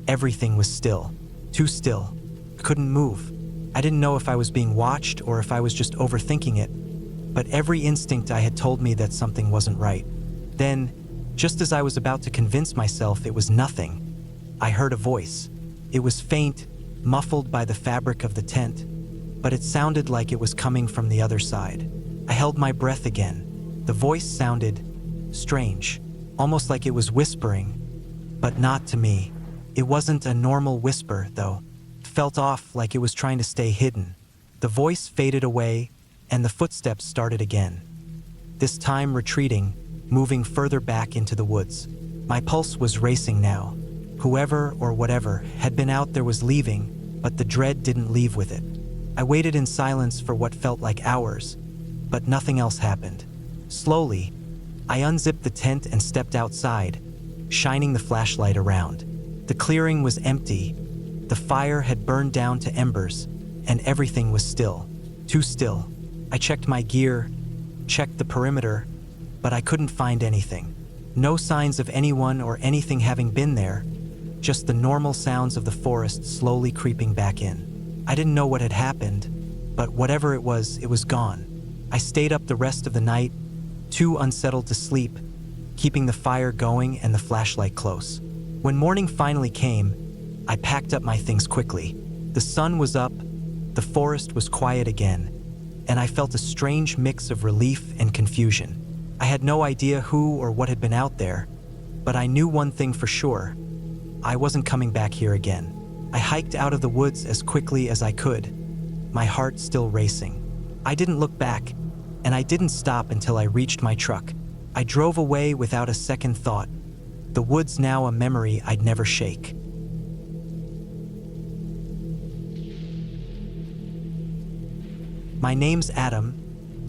everything was still. Too still. I couldn't move. I didn't know if I was being watched or if I was just overthinking it, but every instinct I had told me that something wasn't right. Then, just as I was about to convince myself it was nothing, I heard a voice. It was faint, muffled by the fabric of the tent, but it sounded like it was coming from the other side. I held my breath again. The voice sounded strange, almost like it was whispering, but not to me. It wasn't a normal whisper, though. It felt off, like it was trying to stay hidden. The voice faded away, and the footsteps started again. This time retreating, moving further back into the woods. My pulse was racing now. Whoever or whatever had been out there was leaving, but the dread didn't leave with it. I waited in silence for what felt like hours, but nothing else happened. Slowly, I unzipped the tent and stepped outside, shining the flashlight around. The clearing was empty. The fire had burned down to embers, and everything was still. Too still. I checked my gear, checked the perimeter, but I couldn't find anything. No signs of anyone or anything having been there, just the normal sounds of the forest slowly creeping back in. I didn't know what had happened, but whatever it was gone. I stayed up the rest of the night, too unsettled to sleep, keeping the fire going and the flashlight close. When morning finally came, I packed up my things quickly. The sun was up, the forest was quiet again, and I felt a strange mix of relief and confusion. I had no idea who or what had been out there, but I knew one thing for sure. I wasn't coming back here again. I hiked out of the woods as quickly as I could, my heart still racing. I didn't look back, and I didn't stop until I reached my truck. I drove away without a second thought. The woods now a memory I'd never shake. My name's Adam,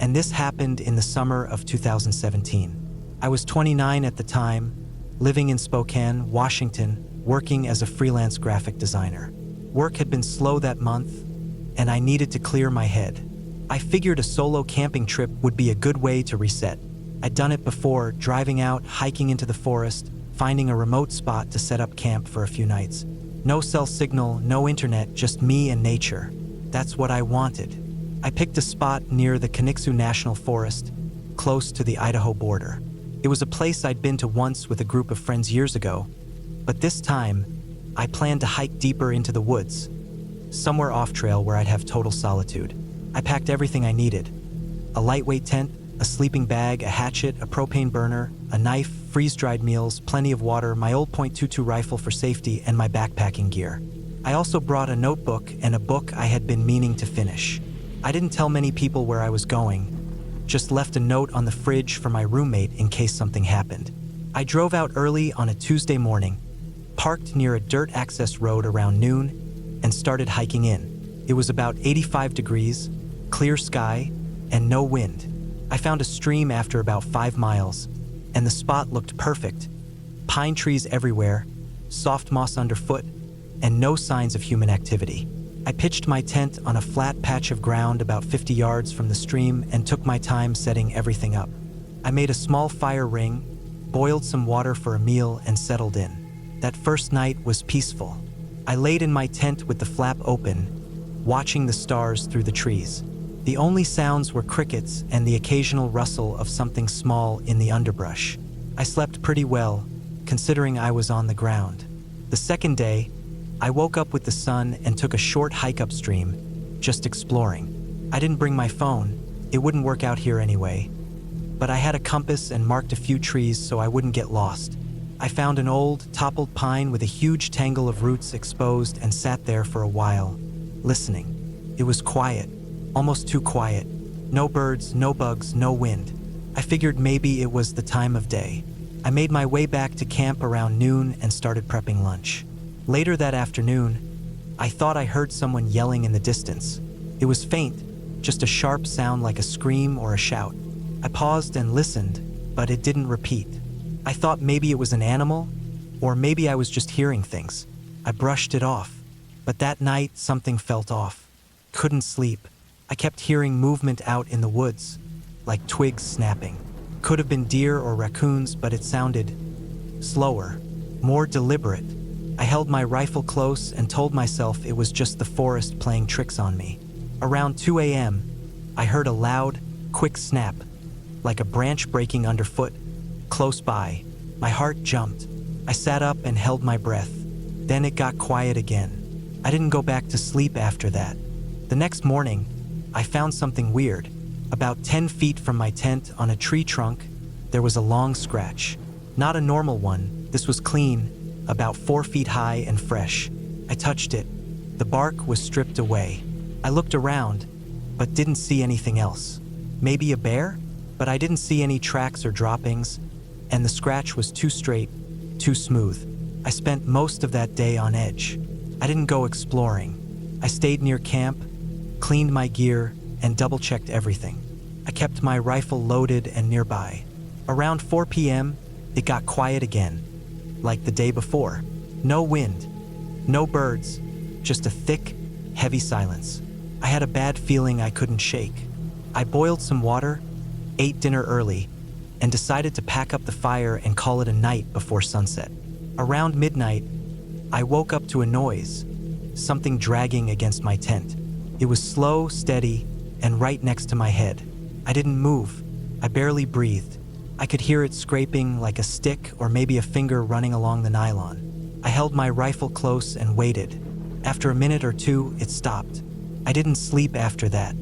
and this happened in the summer of 2017. I was 29 at the time, living in Spokane, Washington, working as a freelance graphic designer. Work had been slow that month, and I needed to clear my head. I figured a solo camping trip would be a good way to reset. I'd done it before, driving out, hiking into the forest, finding a remote spot to set up camp for a few nights. No cell signal, no internet, just me and nature. That's what I wanted. I picked a spot near the Kaniksu National Forest, close to the Idaho border. It was a place I'd been to once with a group of friends years ago, but this time, I planned to hike deeper into the woods, somewhere off-trail where I'd have total solitude. I packed everything I needed: a lightweight tent, a sleeping bag, a hatchet, a propane burner, a knife, freeze-dried meals, plenty of water, my old .22 rifle for safety, and my backpacking gear. I also brought a notebook and a book I had been meaning to finish. I didn't tell many people where I was going, just left a note on the fridge for my roommate in case something happened. I drove out early on a Tuesday morning, parked near a dirt access road around noon, and started hiking in. It was about 85 degrees, clear sky, and no wind. I found a stream after about 5 miles, and the spot looked perfect. Pine trees everywhere, soft moss underfoot, and no signs of human activity. I pitched my tent on a flat patch of ground about 50 yards from the stream and took my time setting everything up. I made a small fire ring, boiled some water for a meal, and settled in. That first night was peaceful. I laid in my tent with the flap open, watching the stars through the trees. The only sounds were crickets and the occasional rustle of something small in the underbrush. I slept pretty well, considering I was on the ground. The second day, I woke up with the sun and took a short hike upstream, just exploring. I didn't bring my phone, it wouldn't work out here anyway, but I had a compass and marked a few trees so I wouldn't get lost. I found an old, toppled pine with a huge tangle of roots exposed and sat there for a while, listening. It was quiet, almost too quiet. No birds, no bugs, no wind. I figured maybe it was the time of day. I made my way back to camp around noon and started prepping lunch. Later that afternoon, I thought I heard someone yelling in the distance. It was faint, just a sharp sound like a scream or a shout. I paused and listened, but it didn't repeat. I thought maybe it was an animal, or maybe I was just hearing things. I brushed it off, but that night something felt off. Couldn't sleep. I kept hearing movement out in the woods, like twigs snapping. Could have been deer or raccoons, but it sounded slower, more deliberate. I held my rifle close and told myself it was just the forest playing tricks on me. Around 2 a.m., I heard a loud, quick snap, like a branch breaking underfoot. Close by, my heart jumped. I sat up and held my breath. Then it got quiet again. I didn't go back to sleep after that. The next morning, I found something weird. About 10 feet from my tent on a tree trunk, there was a long scratch. Not a normal one, this was clean, about 4 feet high and fresh. I touched it. The bark was stripped away. I looked around, but didn't see anything else. Maybe a bear? But I didn't see any tracks or droppings, and the scratch was too straight, too smooth. I spent most of that day on edge. I didn't go exploring. I stayed near camp, cleaned my gear, and double-checked everything. I kept my rifle loaded and nearby. Around 4 p.m., it got quiet again, like the day before. No wind, no birds, just a thick, heavy silence. I had a bad feeling I couldn't shake. I boiled some water, ate dinner early, and decided to pack up the fire and call it a night before sunset. Around midnight, I woke up to a noise, something dragging against my tent. It was slow, steady, and right next to my head. I didn't move. I barely breathed. I could hear it scraping like a stick or maybe a finger running along the nylon. I held my rifle close and waited. After a minute or two, it stopped. I didn't sleep after that.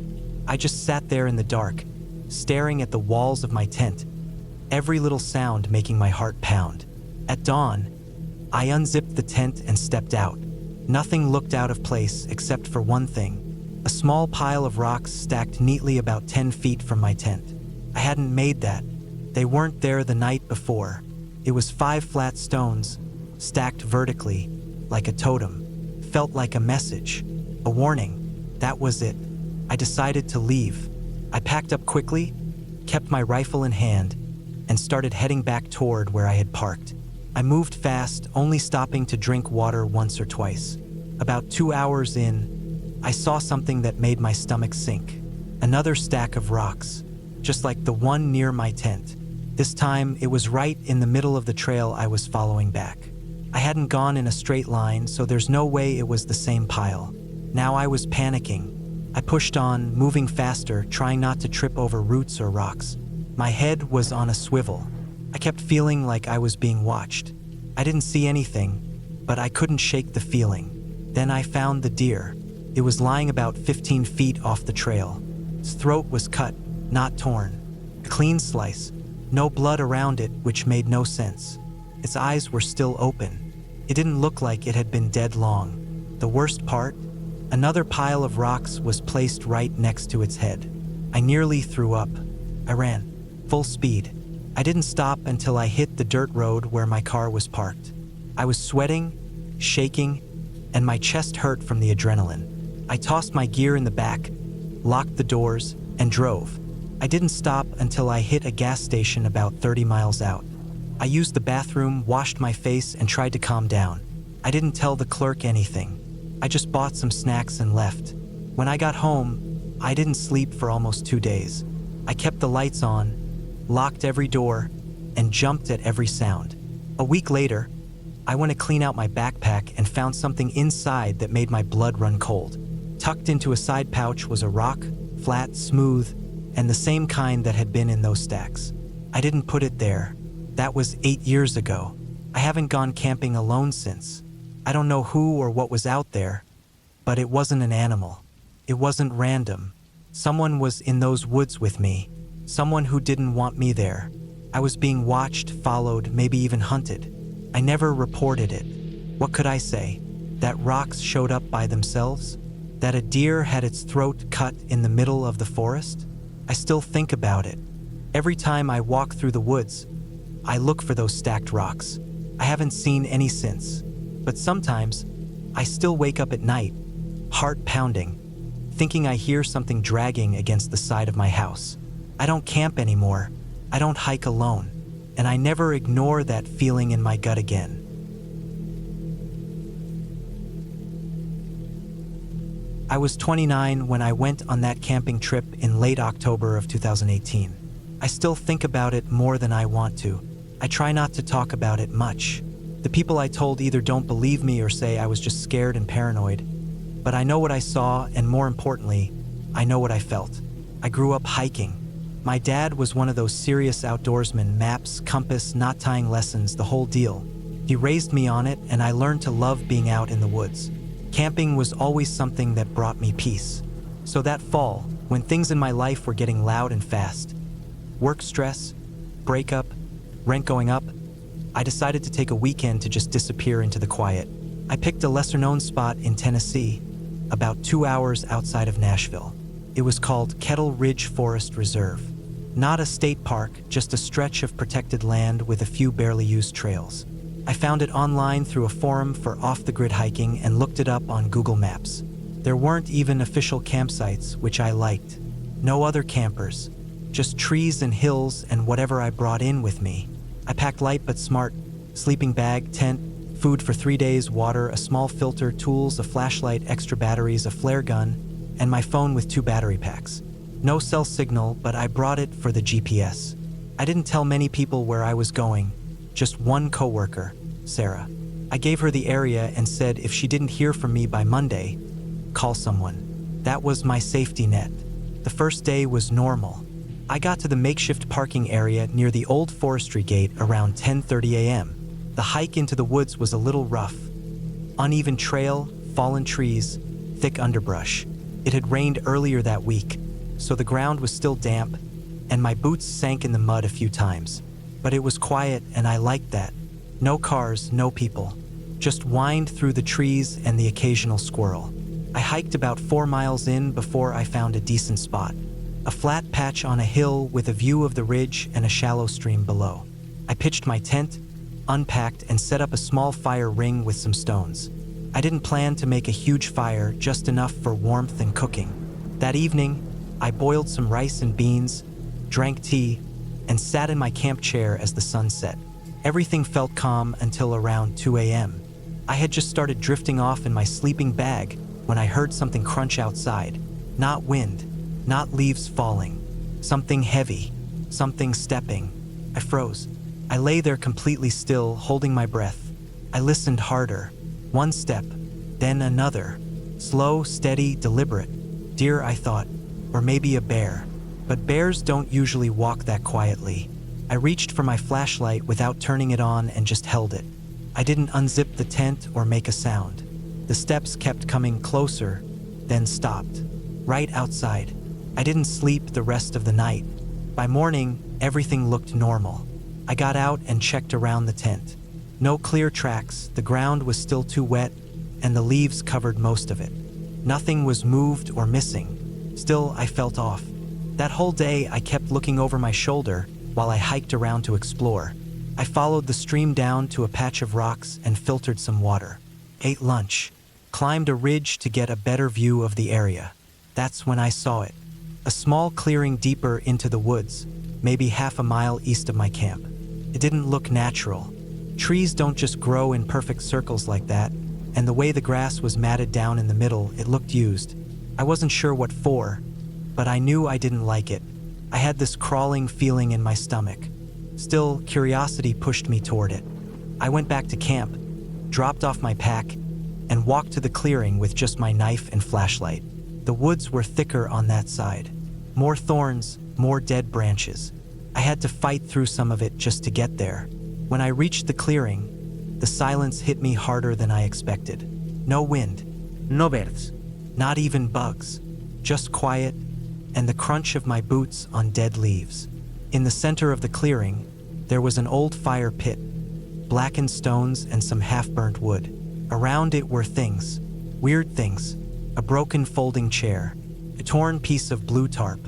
I just sat there in the dark, staring at the walls of my tent, every little sound making my heart pound. At dawn, I unzipped the tent and stepped out. Nothing looked out of place except for one thing, a small pile of rocks stacked neatly about 10 feet from my tent. I hadn't made that. They weren't there the night before. It was 5 flat stones, stacked vertically, like a totem. Felt like a message, a warning. That was it. I decided to leave. I packed up quickly, kept my rifle in hand, and started heading back toward where I had parked. I moved fast, only stopping to drink water once or twice. About 2 hours in, I saw something that made my stomach sink. Another stack of rocks, just like the one near my tent. This time, it was right in the middle of the trail I was following back. I hadn't gone in a straight line, so there's no way it was the same pile. Now I was panicking. I pushed on, moving faster, trying not to trip over roots or rocks. My head was on a swivel. I kept feeling like I was being watched. I didn't see anything, but I couldn't shake the feeling. Then I found the deer. It was lying about 15 feet off the trail. Its throat was cut, not torn. A clean slice. No blood around it, which made no sense. Its eyes were still open. It didn't look like it had been dead long. The worst part? Another pile of rocks was placed right next to its head. I nearly threw up. I ran, full speed. I didn't stop until I hit the dirt road where my car was parked. I was sweating, shaking, and my chest hurt from the adrenaline. I tossed my gear in the back, locked the doors, and drove. I didn't stop until I hit a gas station about 30 miles out. I used the bathroom, washed my face, and tried to calm down. I didn't tell the clerk anything. I just bought some snacks and left. When I got home, I didn't sleep for almost 2 days. I kept the lights on, locked every door, and jumped at every sound. A week later, I went to clean out my backpack and found something inside that made my blood run cold. Tucked into a side pouch was a rock, flat, smooth, and the same kind that had been in those stacks. I didn't put it there. That was 8 years ago. I haven't gone camping alone since. I don't know who or what was out there, but it wasn't an animal. It wasn't random. Someone was in those woods with me. Someone who didn't want me there. I was being watched, followed, maybe even hunted. I never reported it. What could I say? That rocks showed up by themselves? That a deer had its throat cut in the middle of the forest? I still think about it. Every time I walk through the woods, I look for those stacked rocks. I haven't seen any since. But sometimes, I still wake up at night, heart pounding, thinking I hear something dragging against the side of my house. I don't camp anymore. I don't hike alone. And I never ignore that feeling in my gut again. I was 29 when I went on that camping trip in late October of 2018. I still think about it more than I want to. I try not to talk about it much. The people I told either don't believe me or say I was just scared and paranoid. But I know what I saw, and more importantly, I know what I felt. I grew up hiking. My dad was one of those serious outdoorsmen, maps, compass, knot tying lessons, the whole deal. He raised me on it, and I learned to love being out in the woods. Camping was always something that brought me peace. So that fall, when things in my life were getting loud and fast, work stress, breakup, rent going up, I decided to take a weekend to just disappear into the quiet. I picked a lesser-known spot in Tennessee, about 2 hours outside of Nashville. It was called Kettle Ridge Forest Reserve. Not a state park, just a stretch of protected land with a few barely used trails. I found it online through a forum for off-the-grid hiking and looked it up on Google Maps. There weren't even official campsites, which I liked. No other campers, just trees and hills and whatever I brought in with me. I packed light but smart: sleeping bag, tent, food for 3 days, water, a small filter, tools, a flashlight, extra batteries, a flare gun, and my phone with 2 battery packs. No cell signal, but I brought it for the GPS. I didn't tell many people where I was going, just one coworker, Sarah. I gave her the area and said if she didn't hear from me by Monday, call someone. That was my safety net. The first day was normal. I got to the makeshift parking area near the old forestry gate around 10:30 a.m. The hike into the woods was a little rough. Uneven trail, fallen trees, thick underbrush. It had rained earlier that week, so the ground was still damp, and my boots sank in the mud a few times. But it was quiet, and I liked that. No cars, no people. Just whined through the trees and the occasional squirrel. I hiked about 4 miles in before I found a decent spot. A flat patch on a hill with a view of the ridge and a shallow stream below. I pitched my tent, unpacked, and set up a small fire ring with some stones. I didn't plan to make a huge fire, just enough for warmth and cooking. That evening, I boiled some rice and beans, drank tea, and sat in my camp chair as the sun set. Everything felt calm until around 2 a.m. I had just started drifting off in my sleeping bag when I heard something crunch outside. Not wind, not leaves falling. Something heavy, something stepping. I froze. I lay there completely still, holding my breath. I listened harder. One step, then another. Slow, steady, deliberate. Deer, I thought, or maybe a bear. But bears don't usually walk that quietly. I reached for my flashlight without turning it on and just held it. I didn't unzip the tent or make a sound. The steps kept coming closer, then stopped. Right outside. I didn't sleep the rest of the night. By morning, everything looked normal. I got out and checked around the tent. No clear tracks, the ground was still too wet, and the leaves covered most of it. Nothing was moved or missing. Still, I felt off. That whole day, I kept looking over my shoulder while I hiked around to explore. I followed the stream down to a patch of rocks and filtered some water. Ate lunch. Climbed a ridge to get a better view of the area. That's when I saw it. A small clearing deeper into the woods, maybe half a mile east of my camp. It didn't look natural. Trees don't just grow in perfect circles like that, and the way the grass was matted down in the middle, it looked used. I wasn't sure what for, but I knew I didn't like it. I had this crawling feeling in my stomach. Still, curiosity pushed me toward it. I went back to camp, dropped off my pack, and walked to the clearing with just my knife and flashlight. The woods were thicker on that side. More thorns, more dead branches. I had to fight through some of it just to get there. When I reached the clearing, the silence hit me harder than I expected. No wind. No birds. Not even bugs. Just quiet and the crunch of my boots on dead leaves. In the center of the clearing, there was an old fire pit, blackened stones and some half-burnt wood. Around it were things, weird things, a broken folding chair, a torn piece of blue tarp,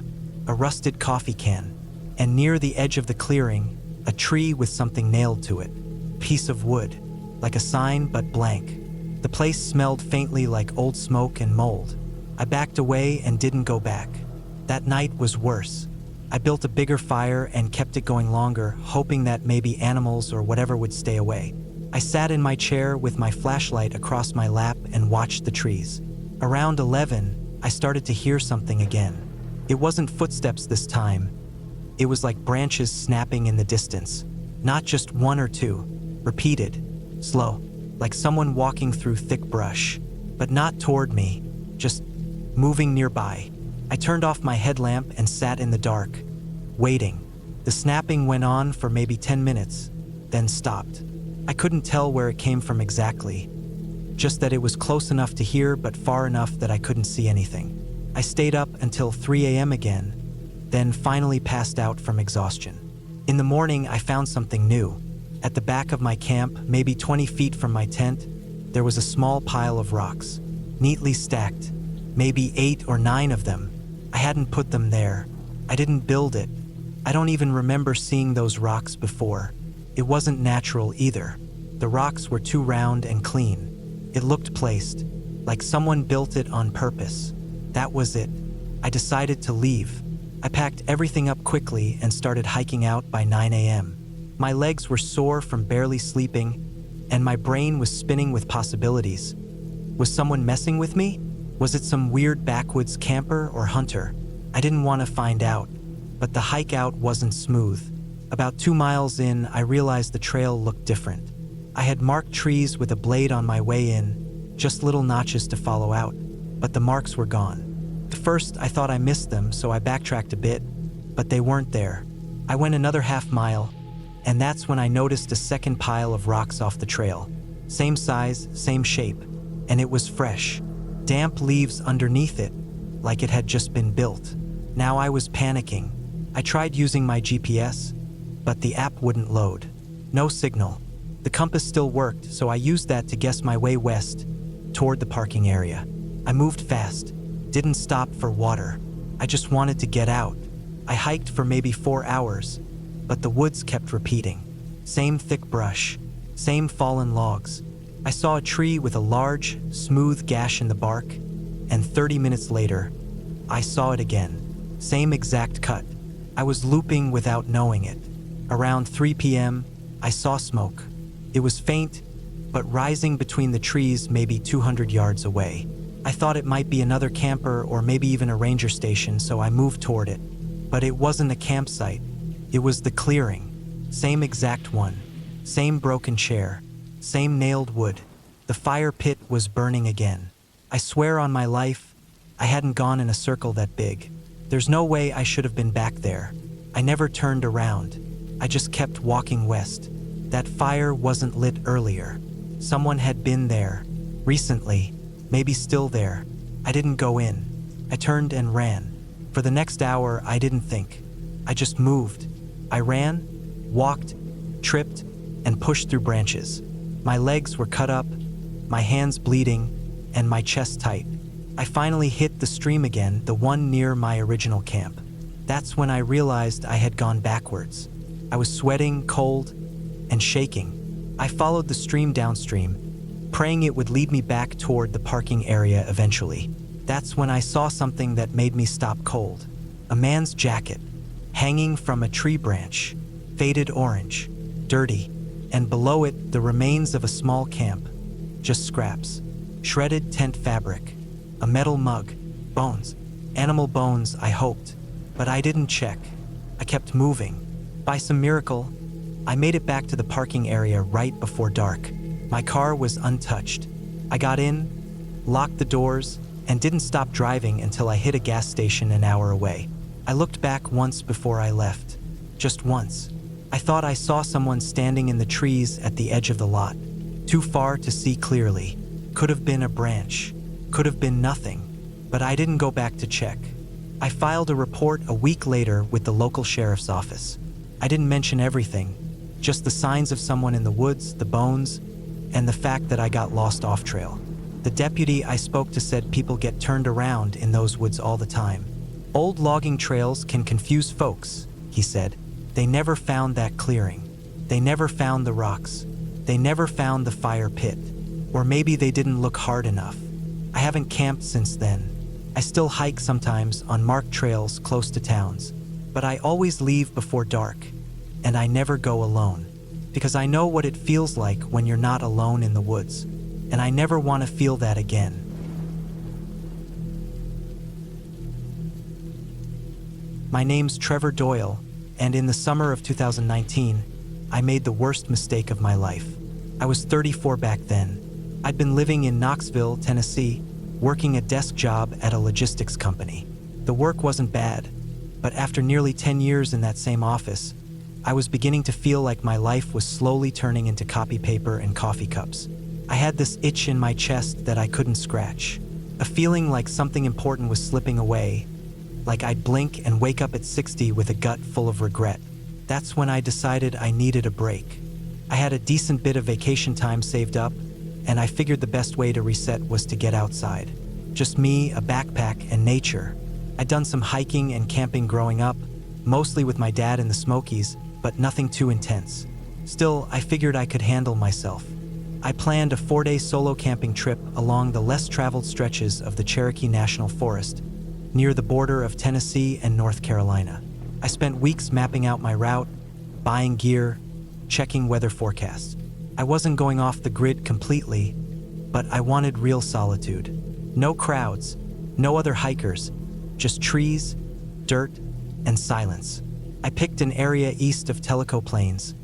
a rusted coffee can, and near the edge of the clearing, a tree with something nailed to it, a piece of wood, like a sign but blank. The place smelled faintly like old smoke and mold. I backed away and didn't go back. That night was worse. I built a bigger fire and kept it going longer, hoping that maybe animals or whatever would stay away. I sat in my chair with my flashlight across my lap and watched the trees. Around 11, I started to hear something again. It wasn't footsteps this time. It was like branches snapping in the distance. Not just one or two, repeated, slow, like someone walking through thick brush. But not toward me, just moving nearby. I turned off my headlamp and sat in the dark, waiting. The snapping went on for maybe 10 minutes, then stopped. I couldn't tell where it came from exactly, just that it was close enough to hear but far enough that I couldn't see anything. I stayed up until 3 a.m. again, then finally passed out from exhaustion. In the morning, I found something new. At the back of my camp, maybe 20 feet from my tent, there was a small pile of rocks, neatly stacked, maybe 8 or 9 of them. I hadn't put them there. I didn't build it. I don't even remember seeing those rocks before. It wasn't natural either. The rocks were too round and clean. It looked placed, like someone built it on purpose. That was it. I decided to leave. I packed everything up quickly and started hiking out by 9 a.m. My legs were sore from barely sleeping, and my brain was spinning with possibilities. Was someone messing with me? Was it some weird backwoods camper or hunter? I didn't want to find out, but the hike out wasn't smooth. About 2 miles in, I realized the trail looked different. I had marked trees with a blade on my way in, just little notches to follow out, but the marks were gone. At first, I thought I missed them, so I backtracked a bit, but they weren't there. I went another half mile, and that's when I noticed a second pile of rocks off the trail. Same size, same shape, and it was fresh. Damp leaves underneath it, like it had just been built. Now I was panicking. I tried using my GPS, but the app wouldn't load. No signal. The compass still worked, so I used that to guess my way west, toward the parking area. I moved fast, didn't stop for water. I just wanted to get out. I hiked for maybe 4 hours, but the woods kept repeating. Same thick brush, same fallen logs. I saw a tree with a large, smooth gash in the bark, and 30 minutes later, I saw it again. Same exact cut. I was looping without knowing it. Around 3 p.m., I saw smoke. It was faint, but rising between the trees maybe 200 yards away. I thought it might be another camper or maybe even a ranger station, so I moved toward it. But it wasn't a campsite. It was the clearing. Same exact one. Same broken chair. Same nailed wood. The fire pit was burning again. I swear on my life, I hadn't gone in a circle that big. There's no way I should have been back there. I never turned around. I just kept walking west. That fire wasn't lit earlier. Someone had been there. Recently. Maybe still there. I didn't go in. I turned and ran. For the next hour, I didn't think. I just moved. I ran, walked, tripped, and pushed through branches. My legs were cut up, my hands bleeding, and my chest tight. I finally hit the stream again, the one near my original camp. That's when I realized I had gone backwards. I was sweating, cold, and shaking. I followed the stream downstream, praying it would lead me back toward the parking area eventually. That's when I saw something that made me stop cold. A man's jacket, hanging from a tree branch, faded orange, dirty, and below it the remains of a small camp, just scraps, shredded tent fabric, a metal mug, bones, animal bones, I hoped, but I didn't check. I kept moving. By some miracle, I made it back to the parking area right before dark. My car was untouched. I got in, locked the doors, and didn't stop driving until I hit a gas station an hour away. I looked back once before I left. Just once. I thought I saw someone standing in the trees at the edge of the lot. Too far to see clearly. Could have been a branch. Could have been nothing. But I didn't go back to check. I filed a report a week later with the local sheriff's office. I didn't mention everything. Just the signs of someone in the woods, the bones, and the fact that I got lost off trail. The deputy I spoke to said people get turned around in those woods all the time. Old logging trails can confuse folks, he said. They never found that clearing. They never found the rocks. They never found the fire pit. Or maybe they didn't look hard enough. I haven't camped since then. I still hike sometimes on marked trails close to towns, but I always leave before dark, and I never go alone, because I know what it feels like when you're not alone in the woods, and I never want to feel that again. My name's Trevor Doyle, and in the summer of 2019, I made the worst mistake of my life. I was 34 back then. I'd been living in Knoxville, Tennessee, working a desk job at a logistics company. The work wasn't bad, but after nearly 10 years in that same office, I was beginning to feel like my life was slowly turning into copy paper and coffee cups. I had this itch in my chest that I couldn't scratch, a feeling like something important was slipping away, like I'd blink and wake up at 60 with a gut full of regret. That's when I decided I needed a break. I had a decent bit of vacation time saved up, and I figured the best way to reset was to get outside. Just me, a backpack, and nature. I'd done some hiking and camping growing up, mostly with my dad in the Smokies, but nothing too intense. Still, I figured I could handle myself. I planned a 4-day solo camping trip along the less traveled stretches of the Cherokee National Forest, near the border of Tennessee and North Carolina. I spent weeks mapping out my route, buying gear, checking weather forecasts. I wasn't going off the grid completely, but I wanted real solitude. No crowds, no other hikers, just trees, dirt, and silence. I picked an area east of Tellico Plains,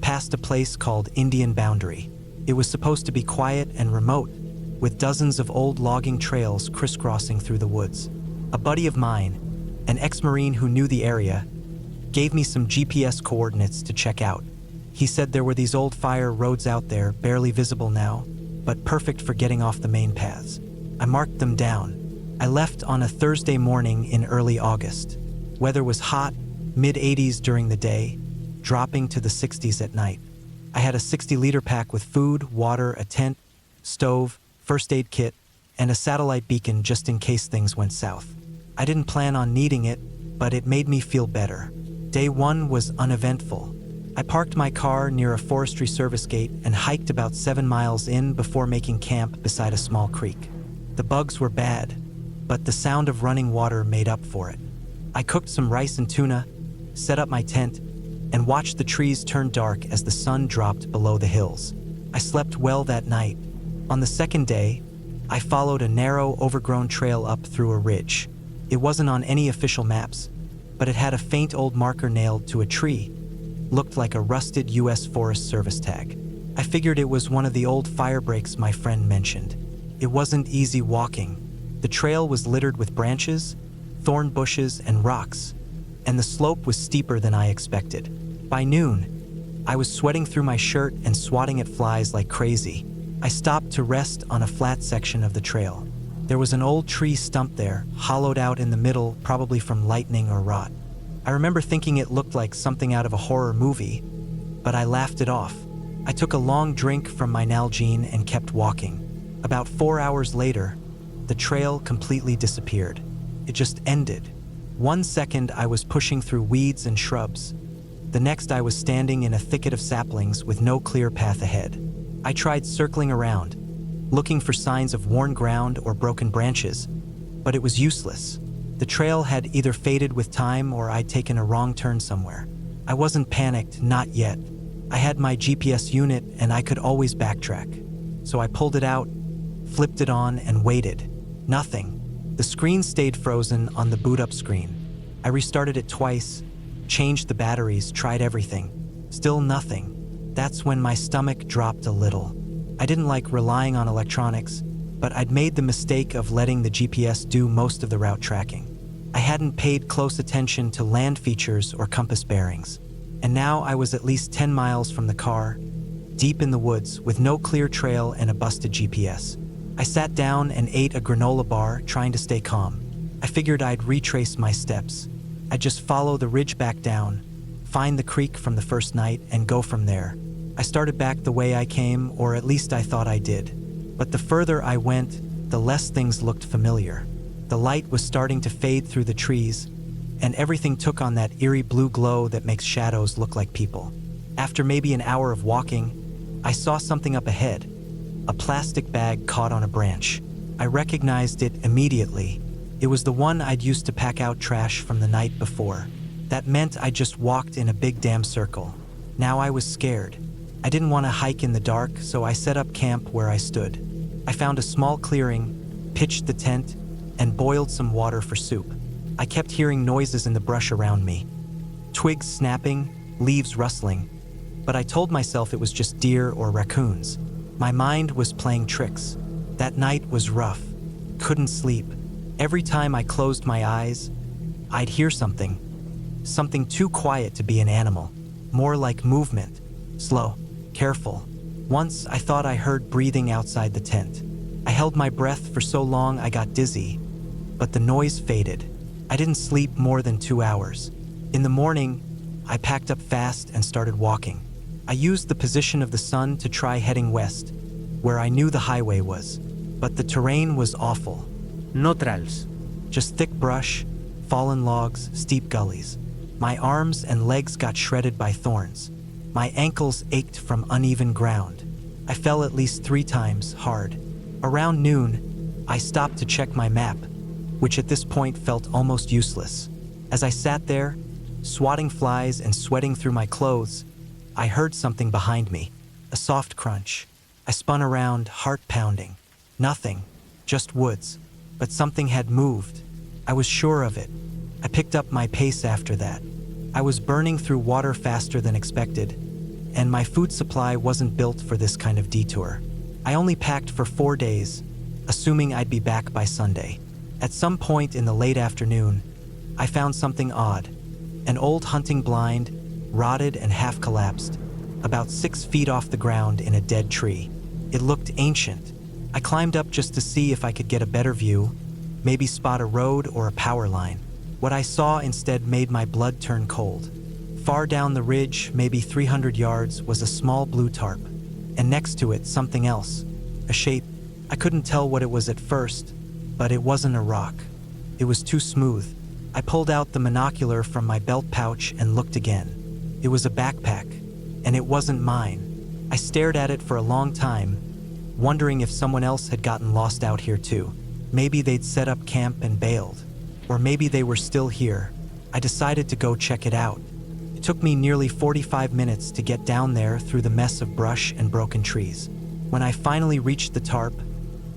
past a place called Indian Boundary. It was supposed to be quiet and remote, with dozens of old logging trails crisscrossing through the woods. A buddy of mine, an ex-Marine who knew the area, gave me some GPS coordinates to check out. He said there were these old fire roads out there, barely visible now, but perfect for getting off the main paths. I marked them down. I left on a Thursday morning in early August. Weather was hot, mid-80s during the day, dropping to the 60s at night. I had a 60-liter pack with food, water, a tent, stove, first aid kit, and a satellite beacon just in case things went south. I didn't plan on needing it, but it made me feel better. Day one was uneventful. I parked my car near a forestry service gate and hiked about 7 miles in before making camp beside a small creek. The bugs were bad, but the sound of running water made up for it. I cooked some rice and tuna, set up my tent, and watched the trees turn dark as the sun dropped below the hills. I slept well that night. On the second day, I followed a narrow, overgrown trail up through a ridge. It wasn't on any official maps, but it had a faint old marker nailed to a tree. Looked like a rusted U.S. Forest Service tag. I figured it was one of the old fire breaks my friend mentioned. It wasn't easy walking. The trail was littered with branches, thorn bushes, and rocks, and the slope was steeper than I expected. By noon, I was sweating through my shirt and swatting at flies like crazy. I stopped to rest on a flat section of the trail. There was an old tree stump there, hollowed out in the middle, probably from lightning or rot. I remember thinking it looked like something out of a horror movie, but I laughed it off. I took a long drink from my Nalgene and kept walking. About 4 hours later, the trail completely disappeared. It just ended. 1 second I was pushing through weeds and shrubs. The next I was standing in a thicket of saplings with no clear path ahead. I tried circling around, looking for signs of worn ground or broken branches, but it was useless. The trail had either faded with time or I'd taken a wrong turn somewhere. I wasn't panicked, not yet. I had my GPS unit and I could always backtrack. So I pulled it out, flipped it on, and waited. Nothing. The screen stayed frozen on the boot-up screen. I restarted it twice, changed the batteries, tried everything. Still nothing. That's when my stomach dropped a little. I didn't like relying on electronics, but I'd made the mistake of letting the GPS do most of the route tracking. I hadn't paid close attention to land features or compass bearings. And now I was at least 10 miles from the car, deep in the woods with no clear trail and a busted GPS. I sat down and ate a granola bar, trying to stay calm. I figured I'd retrace my steps. I'd just follow the ridge back down, find the creek from the first night, and go from there. I started back the way I came, or at least I thought I did. But the further I went, the less things looked familiar. The light was starting to fade through the trees, and everything took on that eerie blue glow that makes shadows look like people. After maybe an hour of walking, I saw something up ahead, a plastic bag caught on a branch. I recognized it immediately. It was the one I'd used to pack out trash from the night before. That meant I just walked in a big damn circle. Now I was scared. I didn't want to hike in the dark, so I set up camp where I stood. I found a small clearing, pitched the tent, and boiled some water for soup. I kept hearing noises in the brush around me. Twigs snapping, leaves rustling. But I told myself it was just deer or raccoons. My mind was playing tricks. That night was rough. Couldn't sleep. Every time I closed my eyes, I'd hear something. Something too quiet to be an animal. More like movement. Slow. Careful. Once I thought I heard breathing outside the tent. I held my breath for so long I got dizzy. But the noise faded. I didn't sleep more than 2 hours. In the morning, I packed up fast and started walking. I used the position of the sun to try heading west, where I knew the highway was. But the terrain was awful. No trails. Just thick brush, fallen logs, steep gullies. My arms and legs got shredded by thorns. My ankles ached from uneven ground. I fell at least 3 times, hard. Around noon, I stopped to check my map, which at this point felt almost useless. As I sat there, swatting flies and sweating through my clothes, I heard something behind me, a soft crunch. I spun around, heart pounding. Nothing, just woods. But something had moved. I was sure of it. I picked up my pace after that. I was burning through water faster than expected, and my food supply wasn't built for this kind of detour. I only packed for 4 days, assuming I'd be back by Sunday. At some point in the late afternoon, I found something odd. An old hunting blind, rotted and half collapsed, about 6 feet off the ground in a dead tree. It looked ancient. I climbed up just to see if I could get a better view, maybe spot a road or a power line. What I saw instead made my blood turn cold. Far down the ridge, maybe 300 yards, was a small blue tarp, and next to it something else, a shape. I couldn't tell what it was at first, but it wasn't a rock. It was too smooth. I pulled out the monocular from my belt pouch and looked again. It was a backpack, and it wasn't mine. I stared at it for a long time, wondering if someone else had gotten lost out here too. Maybe they'd set up camp and bailed, or maybe they were still here. I decided to go check it out. It took me nearly 45 minutes to get down there through the mess of brush and broken trees. When I finally reached the tarp,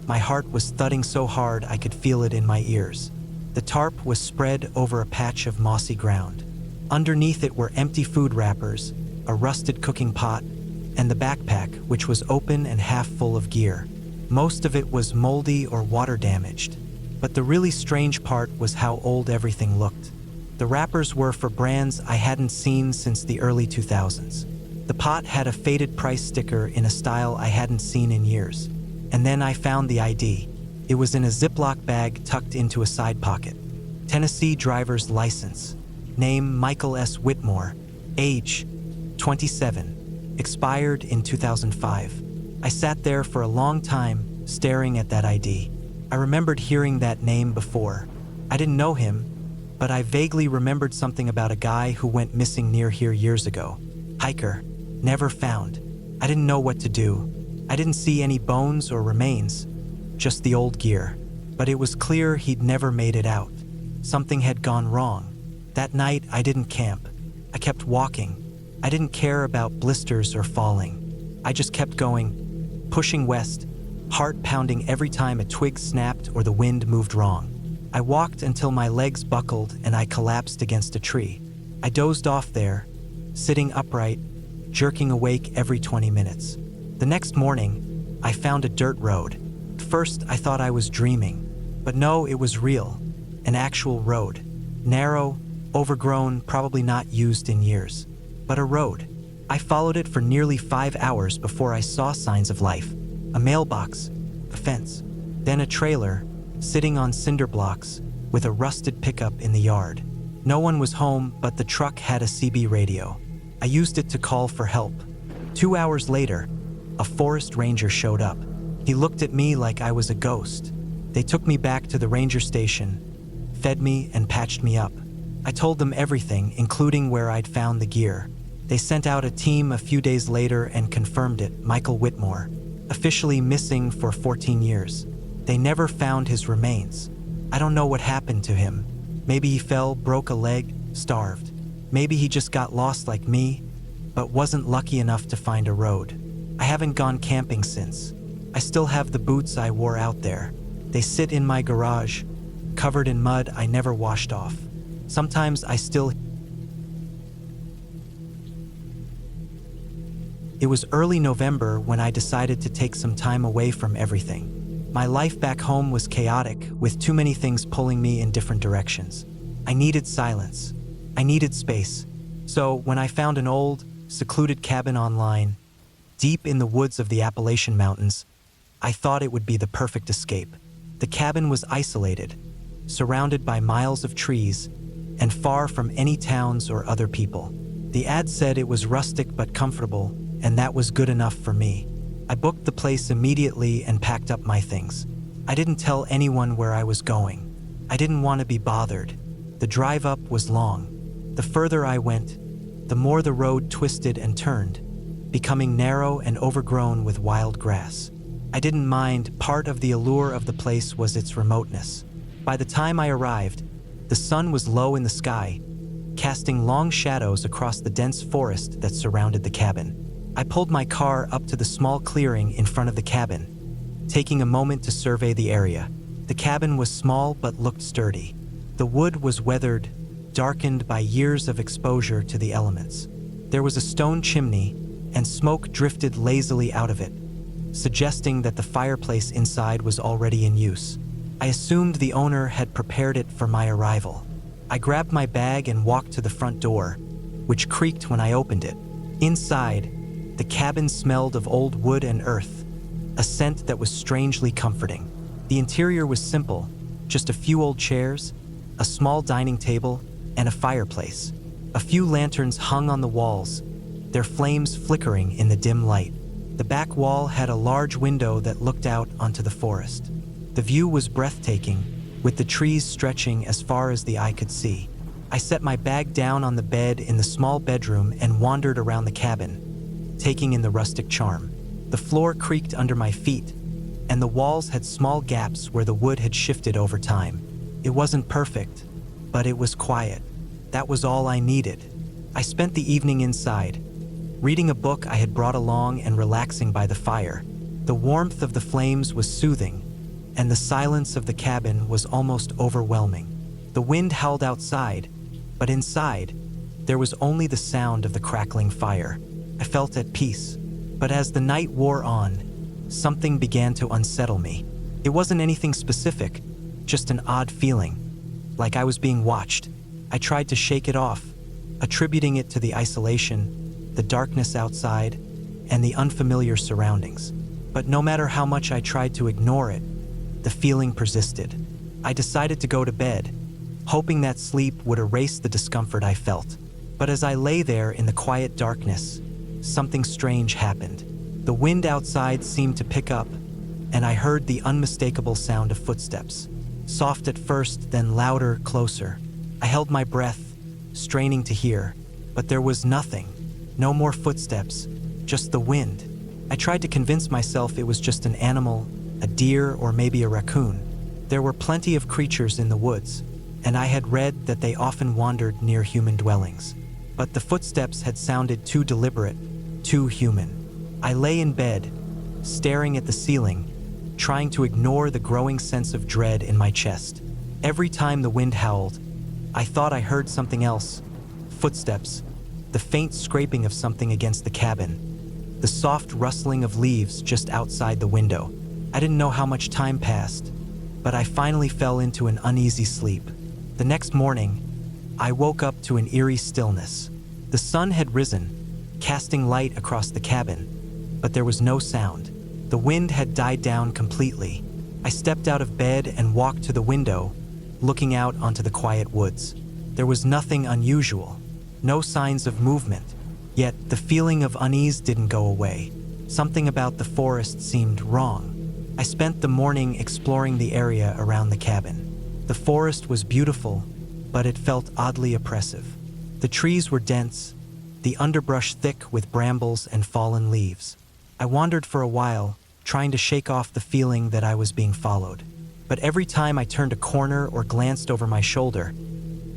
my heart was thudding so hard I could feel it in my ears. The tarp was spread over a patch of mossy ground. Underneath it were empty food wrappers, a rusted cooking pot, and the backpack, which was open and half full of gear. Most of it was moldy or water damaged. But the really strange part was how old everything looked. The wrappers were for brands I hadn't seen since the early 2000s. The pot had a faded price sticker in a style I hadn't seen in years. And then I found the ID. It was in a Ziploc bag tucked into a side pocket. Tennessee driver's license. Name Michael S. Whitmore. Age 27. Expired in 2005. I sat there for a long time, staring at that ID. I remembered hearing that name before. I didn't know him, but I vaguely remembered something about a guy who went missing near here years ago. Hiker, never found. I didn't know what to do. I didn't see any bones or remains, just the old gear. But it was clear he'd never made it out. Something had gone wrong. That night, I didn't camp. I kept walking. I didn't care about blisters or falling. I just kept going, pushing west, heart pounding every time a twig snapped or the wind moved wrong. I walked until my legs buckled and I collapsed against a tree. I dozed off there, sitting upright, jerking awake every 20 minutes. The next morning, I found a dirt road. At first, I thought I was dreaming, but no, it was real, an actual road. Narrow, overgrown, probably not used in years, but a road. I followed it for nearly 5 hours before I saw signs of life. A mailbox, a fence, then a trailer, sitting on cinder blocks, with a rusted pickup in the yard. No one was home, but the truck had a CB radio. I used it to call for help. 2 hours later, a forest ranger showed up. He looked at me like I was a ghost. They took me back to the ranger station, fed me and patched me up. I told them everything, including where I'd found the gear. They sent out a team a few days later and confirmed it. Michael Whitmore, officially missing for 14 years. They never found his remains. I don't know what happened to him. Maybe he fell, broke a leg, starved. Maybe he just got lost like me, but wasn't lucky enough to find a road. I haven't gone camping since. I still have the boots I wore out there. They sit in my garage, covered in mud I never washed off. Sometimes I still... It was early November when I decided to take some time away from everything. My life back home was chaotic, with too many things pulling me in different directions. I needed silence. I needed space. So when I found an old, secluded cabin online, deep in the woods of the Appalachian Mountains, I thought it would be the perfect escape. The cabin was isolated, surrounded by miles of trees, and far from any towns or other people. The ad said it was rustic but comfortable, and that was good enough for me. I booked the place immediately and packed up my things. I didn't tell anyone where I was going. I didn't want to be bothered. The drive up was long. The further I went, the more the road twisted and turned, becoming narrow and overgrown with wild grass. I didn't mind. Part of the allure of the place was its remoteness. By the time I arrived, the sun was low in the sky, casting long shadows across the dense forest that surrounded the cabin. I pulled my car up to the small clearing in front of the cabin, taking a moment to survey the area. The cabin was small but looked sturdy. The wood was weathered, darkened by years of exposure to the elements. There was a stone chimney, and smoke drifted lazily out of it, suggesting that the fireplace inside was already in use. I assumed the owner had prepared it for my arrival. I grabbed my bag and walked to the front door, which creaked when I opened it. Inside, the cabin smelled of old wood and earth, a scent that was strangely comforting. The interior was simple, just a few old chairs, a small dining table, and a fireplace. A few lanterns hung on the walls, their flames flickering in the dim light. The back wall had a large window that looked out onto the forest. The view was breathtaking, with the trees stretching as far as the eye could see. I set my bag down on the bed in the small bedroom and wandered around the cabin, taking in the rustic charm. The floor creaked under my feet, and the walls had small gaps where the wood had shifted over time. It wasn't perfect, but it was quiet. That was all I needed. I spent the evening inside, reading a book I had brought along and relaxing by the fire. The warmth of the flames was soothing, and the silence of the cabin was almost overwhelming. The wind howled outside, but inside, there was only the sound of the crackling fire. I felt at peace, but as the night wore on, something began to unsettle me. It wasn't anything specific, just an odd feeling, like I was being watched. I tried to shake it off, attributing it to the isolation, the darkness outside, and the unfamiliar surroundings. But no matter how much I tried to ignore it, the feeling persisted. I decided to go to bed, hoping that sleep would erase the discomfort I felt. But as I lay there in the quiet darkness, something strange happened. The wind outside seemed to pick up, and I heard the unmistakable sound of footsteps. Soft at first, then louder, closer. I held my breath, straining to hear, but there was nothing. No more footsteps, just the wind. I tried to convince myself it was just an animal, a deer or maybe a raccoon. There were plenty of creatures in the woods, and I had read that they often wandered near human dwellings. But the footsteps had sounded too deliberate, too human. I lay in bed, staring at the ceiling, trying to ignore the growing sense of dread in my chest. Every time the wind howled, I thought I heard something else. Footsteps, the faint scraping of something against the cabin, the soft rustling of leaves just outside the window. I didn't know how much time passed, but I finally fell into an uneasy sleep. The next morning, I woke up to an eerie stillness. The sun had risen, casting light across the cabin, but there was no sound. The wind had died down completely. I stepped out of bed and walked to the window, looking out onto the quiet woods. There was nothing unusual, no signs of movement, yet the feeling of unease didn't go away. Something about the forest seemed wrong. I spent the morning exploring the area around the cabin. The forest was beautiful, but it felt oddly oppressive. The trees were dense, the underbrush thick with brambles and fallen leaves. I wandered for a while, trying to shake off the feeling that I was being followed. But every time I turned a corner or glanced over my shoulder,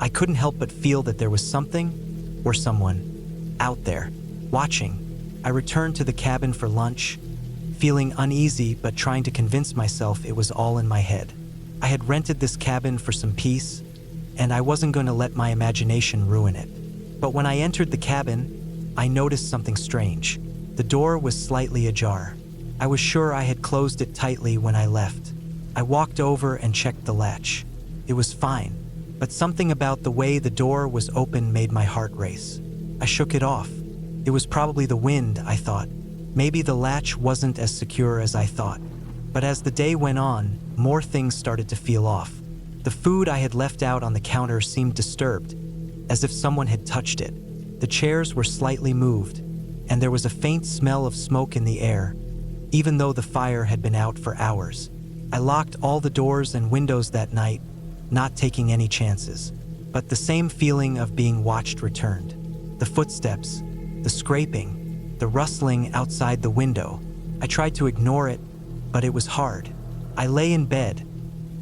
I couldn't help but feel that there was something, or someone, out there, watching. I returned to the cabin for lunch, feeling uneasy but trying to convince myself it was all in my head. I had rented this cabin for some peace, and I wasn't going to let my imagination ruin it. But when I entered the cabin, I noticed something strange. The door was slightly ajar. I was sure I had closed it tightly when I left. I walked over and checked the latch. It was fine, but something about the way the door was open made my heart race. I shook it off. It was probably the wind, I thought. Maybe the latch wasn't as secure as I thought. But as the day went on, more things started to feel off. The food I had left out on the counter seemed disturbed, as if someone had touched it. The chairs were slightly moved, and there was a faint smell of smoke in the air, even though the fire had been out for hours. I locked all the doors and windows that night, not taking any chances. But the same feeling of being watched returned. The footsteps, the scraping, the rustling outside the window. I tried to ignore it, but it was hard. I lay in bed,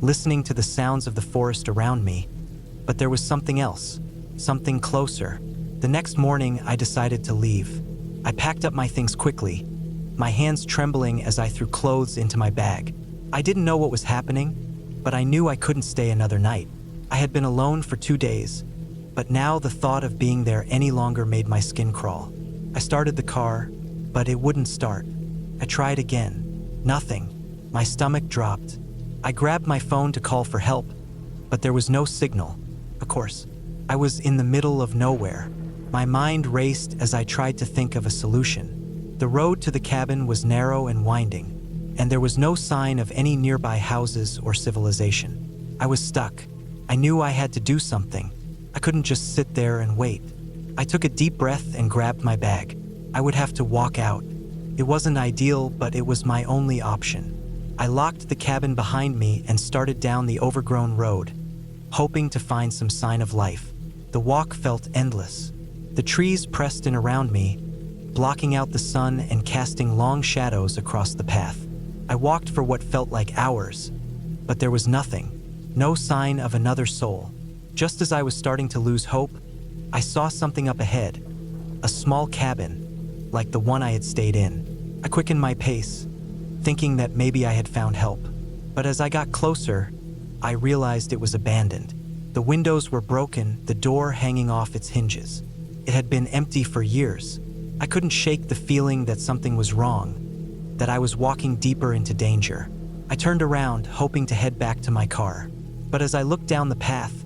listening to the sounds of the forest around me, but there was something else, something closer. The next morning, I decided to leave. I packed up my things quickly, my hands trembling as I threw clothes into my bag. I didn't know what was happening, but I knew I couldn't stay another night. I had been alone for 2 days, but now the thought of being there any longer made my skin crawl. I started the car, but it wouldn't start. I tried again. Nothing. My stomach dropped. I grabbed my phone to call for help, but there was no signal. Of course, I was in the middle of nowhere. My mind raced as I tried to think of a solution. The road to the cabin was narrow and winding, and there was no sign of any nearby houses or civilization. I was stuck. I knew I had to do something. I couldn't just sit there and wait. I took a deep breath and grabbed my bag. I would have to walk out. It wasn't ideal, but it was my only option. I locked the cabin behind me and started down the overgrown road, hoping to find some sign of life. The walk felt endless. The trees pressed in around me, blocking out the sun and casting long shadows across the path. I walked for what felt like hours, but there was nothing, no sign of another soul. Just as I was starting to lose hope, I saw something up ahead, a small cabin, like the one I had stayed in. I quickened my pace, thinking that maybe I had found help. But as I got closer, I realized it was abandoned. The windows were broken, the door hanging off its hinges. It had been empty for years. I couldn't shake the feeling that something was wrong, that I was walking deeper into danger. I turned around, hoping to head back to my car. But as I looked down the path,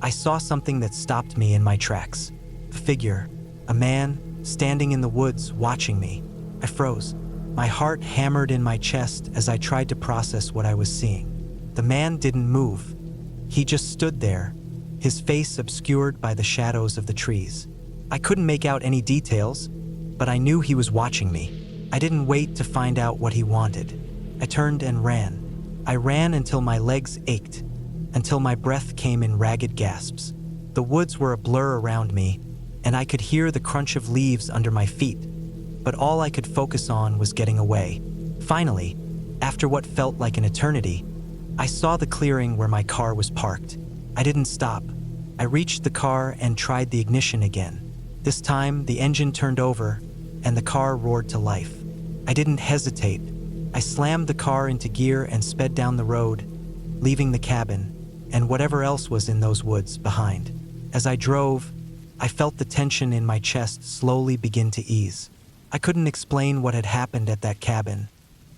I saw something that stopped me in my tracks. A figure, a man, standing in the woods, watching me. I froze. My heart hammered in my chest as I tried to process what I was seeing. The man didn't move. He just stood there, his face obscured by the shadows of the trees. I couldn't make out any details, but I knew he was watching me. I didn't wait to find out what he wanted. I turned and ran. I ran until my legs ached, until my breath came in ragged gasps. The woods were a blur around me, and I could hear the crunch of leaves under my feet, but all I could focus on was getting away. Finally, after what felt like an eternity, I saw the clearing where my car was parked. I didn't stop. I reached the car and tried the ignition again. This time, the engine turned over, and the car roared to life. I didn't hesitate. I slammed the car into gear and sped down the road, leaving the cabin and whatever else was in those woods behind. As I drove, I felt the tension in my chest slowly begin to ease. I couldn't explain what had happened at that cabin,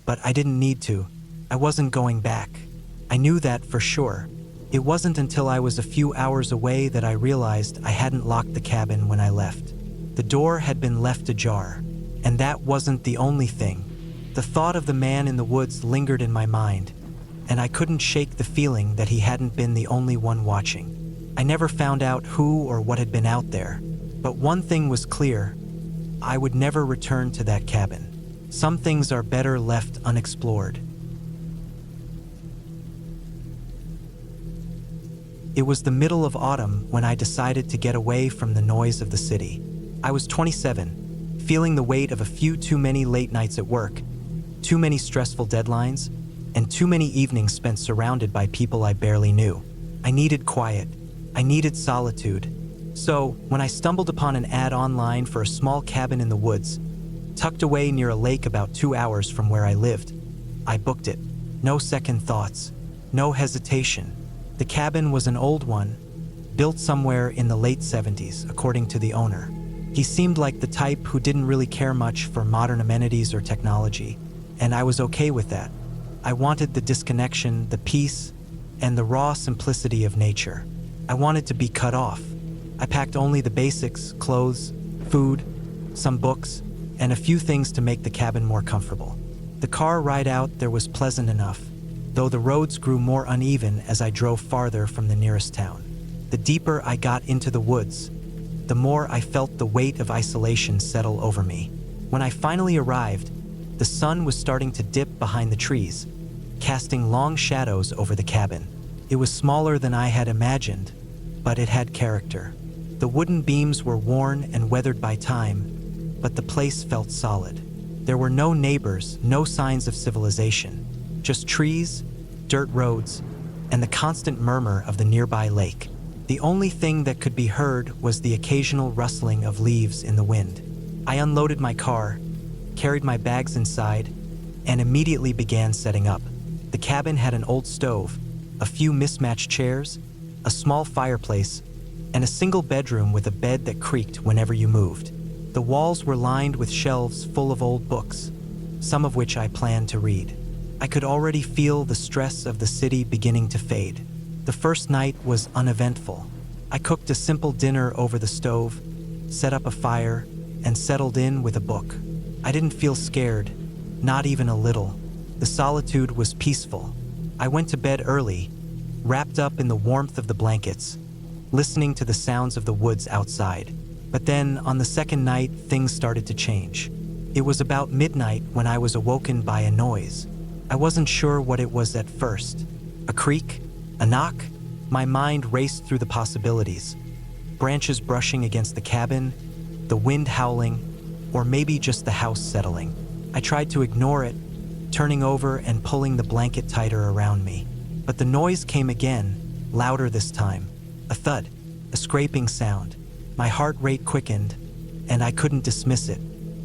but I didn't need to. I wasn't going back. I knew that for sure. It wasn't until I was a few hours away that I realized I hadn't locked the cabin when I left. The door had been left ajar, and that wasn't the only thing. The thought of the man in the woods lingered in my mind, and I couldn't shake the feeling that he hadn't been the only one watching. I never found out who or what had been out there, but one thing was clear: I would never return to that cabin. Some things are better left unexplored. It was the middle of autumn when I decided to get away from the noise of the city. I was 27, feeling the weight of a few too many late nights at work, too many stressful deadlines, and too many evenings spent surrounded by people I barely knew. I needed quiet. I needed solitude. So, when I stumbled upon an ad online for a small cabin in the woods, tucked away near a lake about 2 hours from where I lived, I booked it. No second thoughts. No hesitation. The cabin was an old one, built somewhere in the late 70s, according to the owner. He seemed like the type who didn't really care much for modern amenities or technology, and I was okay with that. I wanted the disconnection, the peace, and the raw simplicity of nature. I wanted to be cut off. I packed only the basics: clothes, food, some books, and a few things to make the cabin more comfortable. The car ride out there was pleasant enough, though the roads grew more uneven as I drove farther from the nearest town. The deeper I got into the woods, the more I felt the weight of isolation settle over me. When I finally arrived, the sun was starting to dip behind the trees, casting long shadows over the cabin. It was smaller than I had imagined, but it had character. The wooden beams were worn and weathered by time, but the place felt solid. There were no neighbors, no signs of civilization, just trees, dirt roads, and the constant murmur of the nearby lake. The only thing that could be heard was the occasional rustling of leaves in the wind. I unloaded my car, carried my bags inside, and immediately began setting up. The cabin had an old stove, a few mismatched chairs, a small fireplace, and a single bedroom with a bed that creaked whenever you moved. The walls were lined with shelves full of old books, some of which I planned to read. I could already feel the stress of the city beginning to fade. The first night was uneventful. I cooked a simple dinner over the stove, set up a fire, and settled in with a book. I didn't feel scared, not even a little. The solitude was peaceful. I went to bed early, wrapped up in the warmth of the blankets, listening to the sounds of the woods outside. But then, on the second night, things started to change. It was about midnight when I was awoken by a noise. I wasn't sure what it was at first. A creak? A knock? My mind raced through the possibilities. Branches brushing against the cabin, the wind howling, or maybe just the house settling. I tried to ignore it, turning over and pulling the blanket tighter around me. But the noise came again, louder this time. A thud, a scraping sound. My heart rate quickened, and I couldn't dismiss it.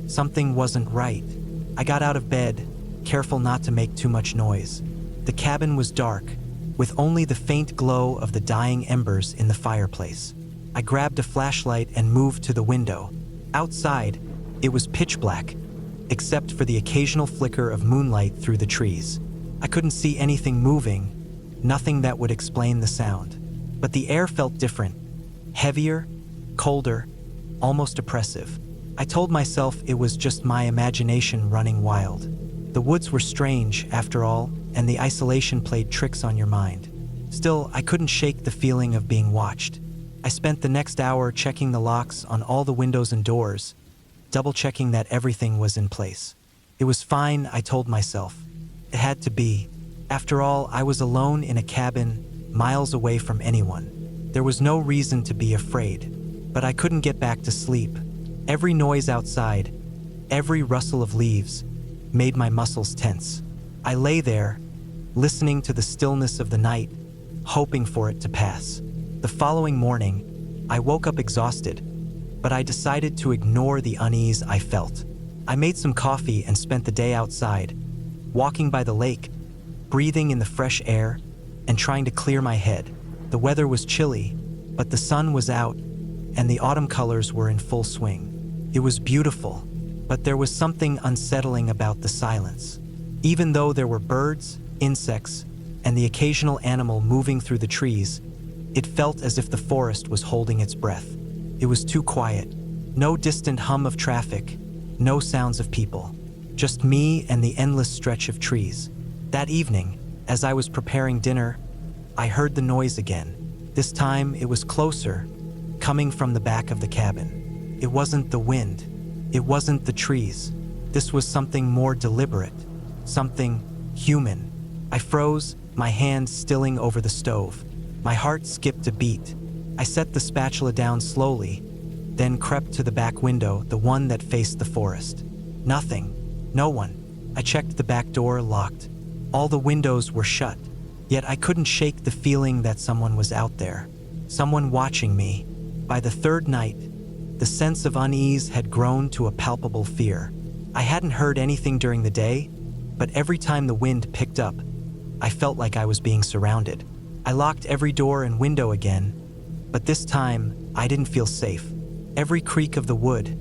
Something wasn't right. I got out of bed, careful not to make too much noise. The cabin was dark, with only the faint glow of the dying embers in the fireplace. I grabbed a flashlight and moved to the window. Outside, it was pitch black, except for the occasional flicker of moonlight through the trees. I couldn't see anything moving, nothing that would explain the sound. But the air felt different, heavier, colder, almost oppressive. I told myself it was just my imagination running wild. The woods were strange, after all, and the isolation played tricks on your mind. Still, I couldn't shake the feeling of being watched. I spent the next hour checking the locks on all the windows and doors, double-checking that everything was in place. It was fine, I told myself. It had to be. After all, I was alone in a cabin, miles away from anyone. There was no reason to be afraid, but I couldn't get back to sleep. Every noise outside, every rustle of leaves, made my muscles tense. I lay there, listening to the stillness of the night, hoping for it to pass. The following morning, I woke up exhausted, but I decided to ignore the unease I felt. I made some coffee and spent the day outside, walking by the lake, breathing in the fresh air, and trying to clear my head. The weather was chilly, but the sun was out, and the autumn colors were in full swing. It was beautiful, but there was something unsettling about the silence. Even though there were birds, insects, and the occasional animal moving through the trees, it felt as if the forest was holding its breath. It was too quiet. No distant hum of traffic, no sounds of people. Just me and the endless stretch of trees. That evening, as I was preparing dinner, I heard the noise again. This time it was closer, coming from the back of the cabin. It wasn't the wind. It wasn't the trees. This was something more deliberate, something human. I froze, my hand stilling over the stove. My heart skipped a beat. I set the spatula down slowly, then crept to the back window, the one that faced the forest. Nothing. No one. I checked the back door, locked. All the windows were shut, yet I couldn't shake the feeling that someone was out there. Someone watching me. By the third night, the sense of unease had grown to a palpable fear. I hadn't heard anything during the day, but every time the wind picked up, I felt like I was being surrounded. I locked every door and window again, but this time I didn't feel safe. Every creak of the wood,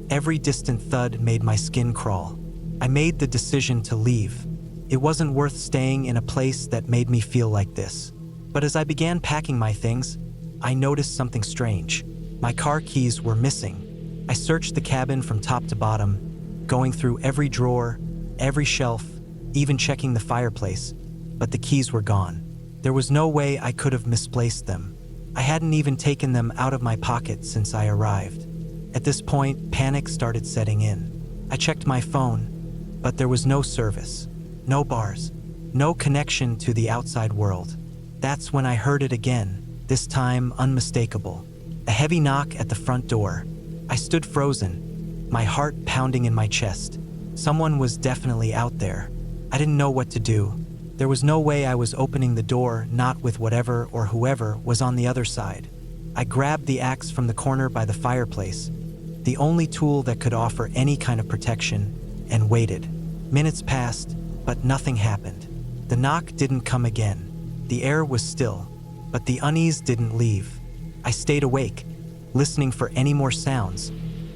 every distant thud made my skin crawl. I made the decision to leave. It wasn't worth staying in a place that made me feel like this. But as I began packing my things, I noticed something strange. My car keys were missing. I searched the cabin from top to bottom, going through every drawer, every shelf, even checking the fireplace, but the keys were gone. There was no way I could have misplaced them. I hadn't even taken them out of my pocket since I arrived. At this point, panic started setting in. I checked my phone, but there was no service, no bars, no connection to the outside world. That's when I heard it again, this time unmistakable. A heavy knock at the front door. I stood frozen, my heart pounding in my chest. Someone was definitely out there. I didn't know what to do. There was no way I was opening the door, not with whatever or whoever was on the other side. I grabbed the axe from the corner by the fireplace, the only tool that could offer any kind of protection, and waited. Minutes passed, but nothing happened. The knock didn't come again. The air was still, but the unease didn't leave. I stayed awake, listening for any more sounds,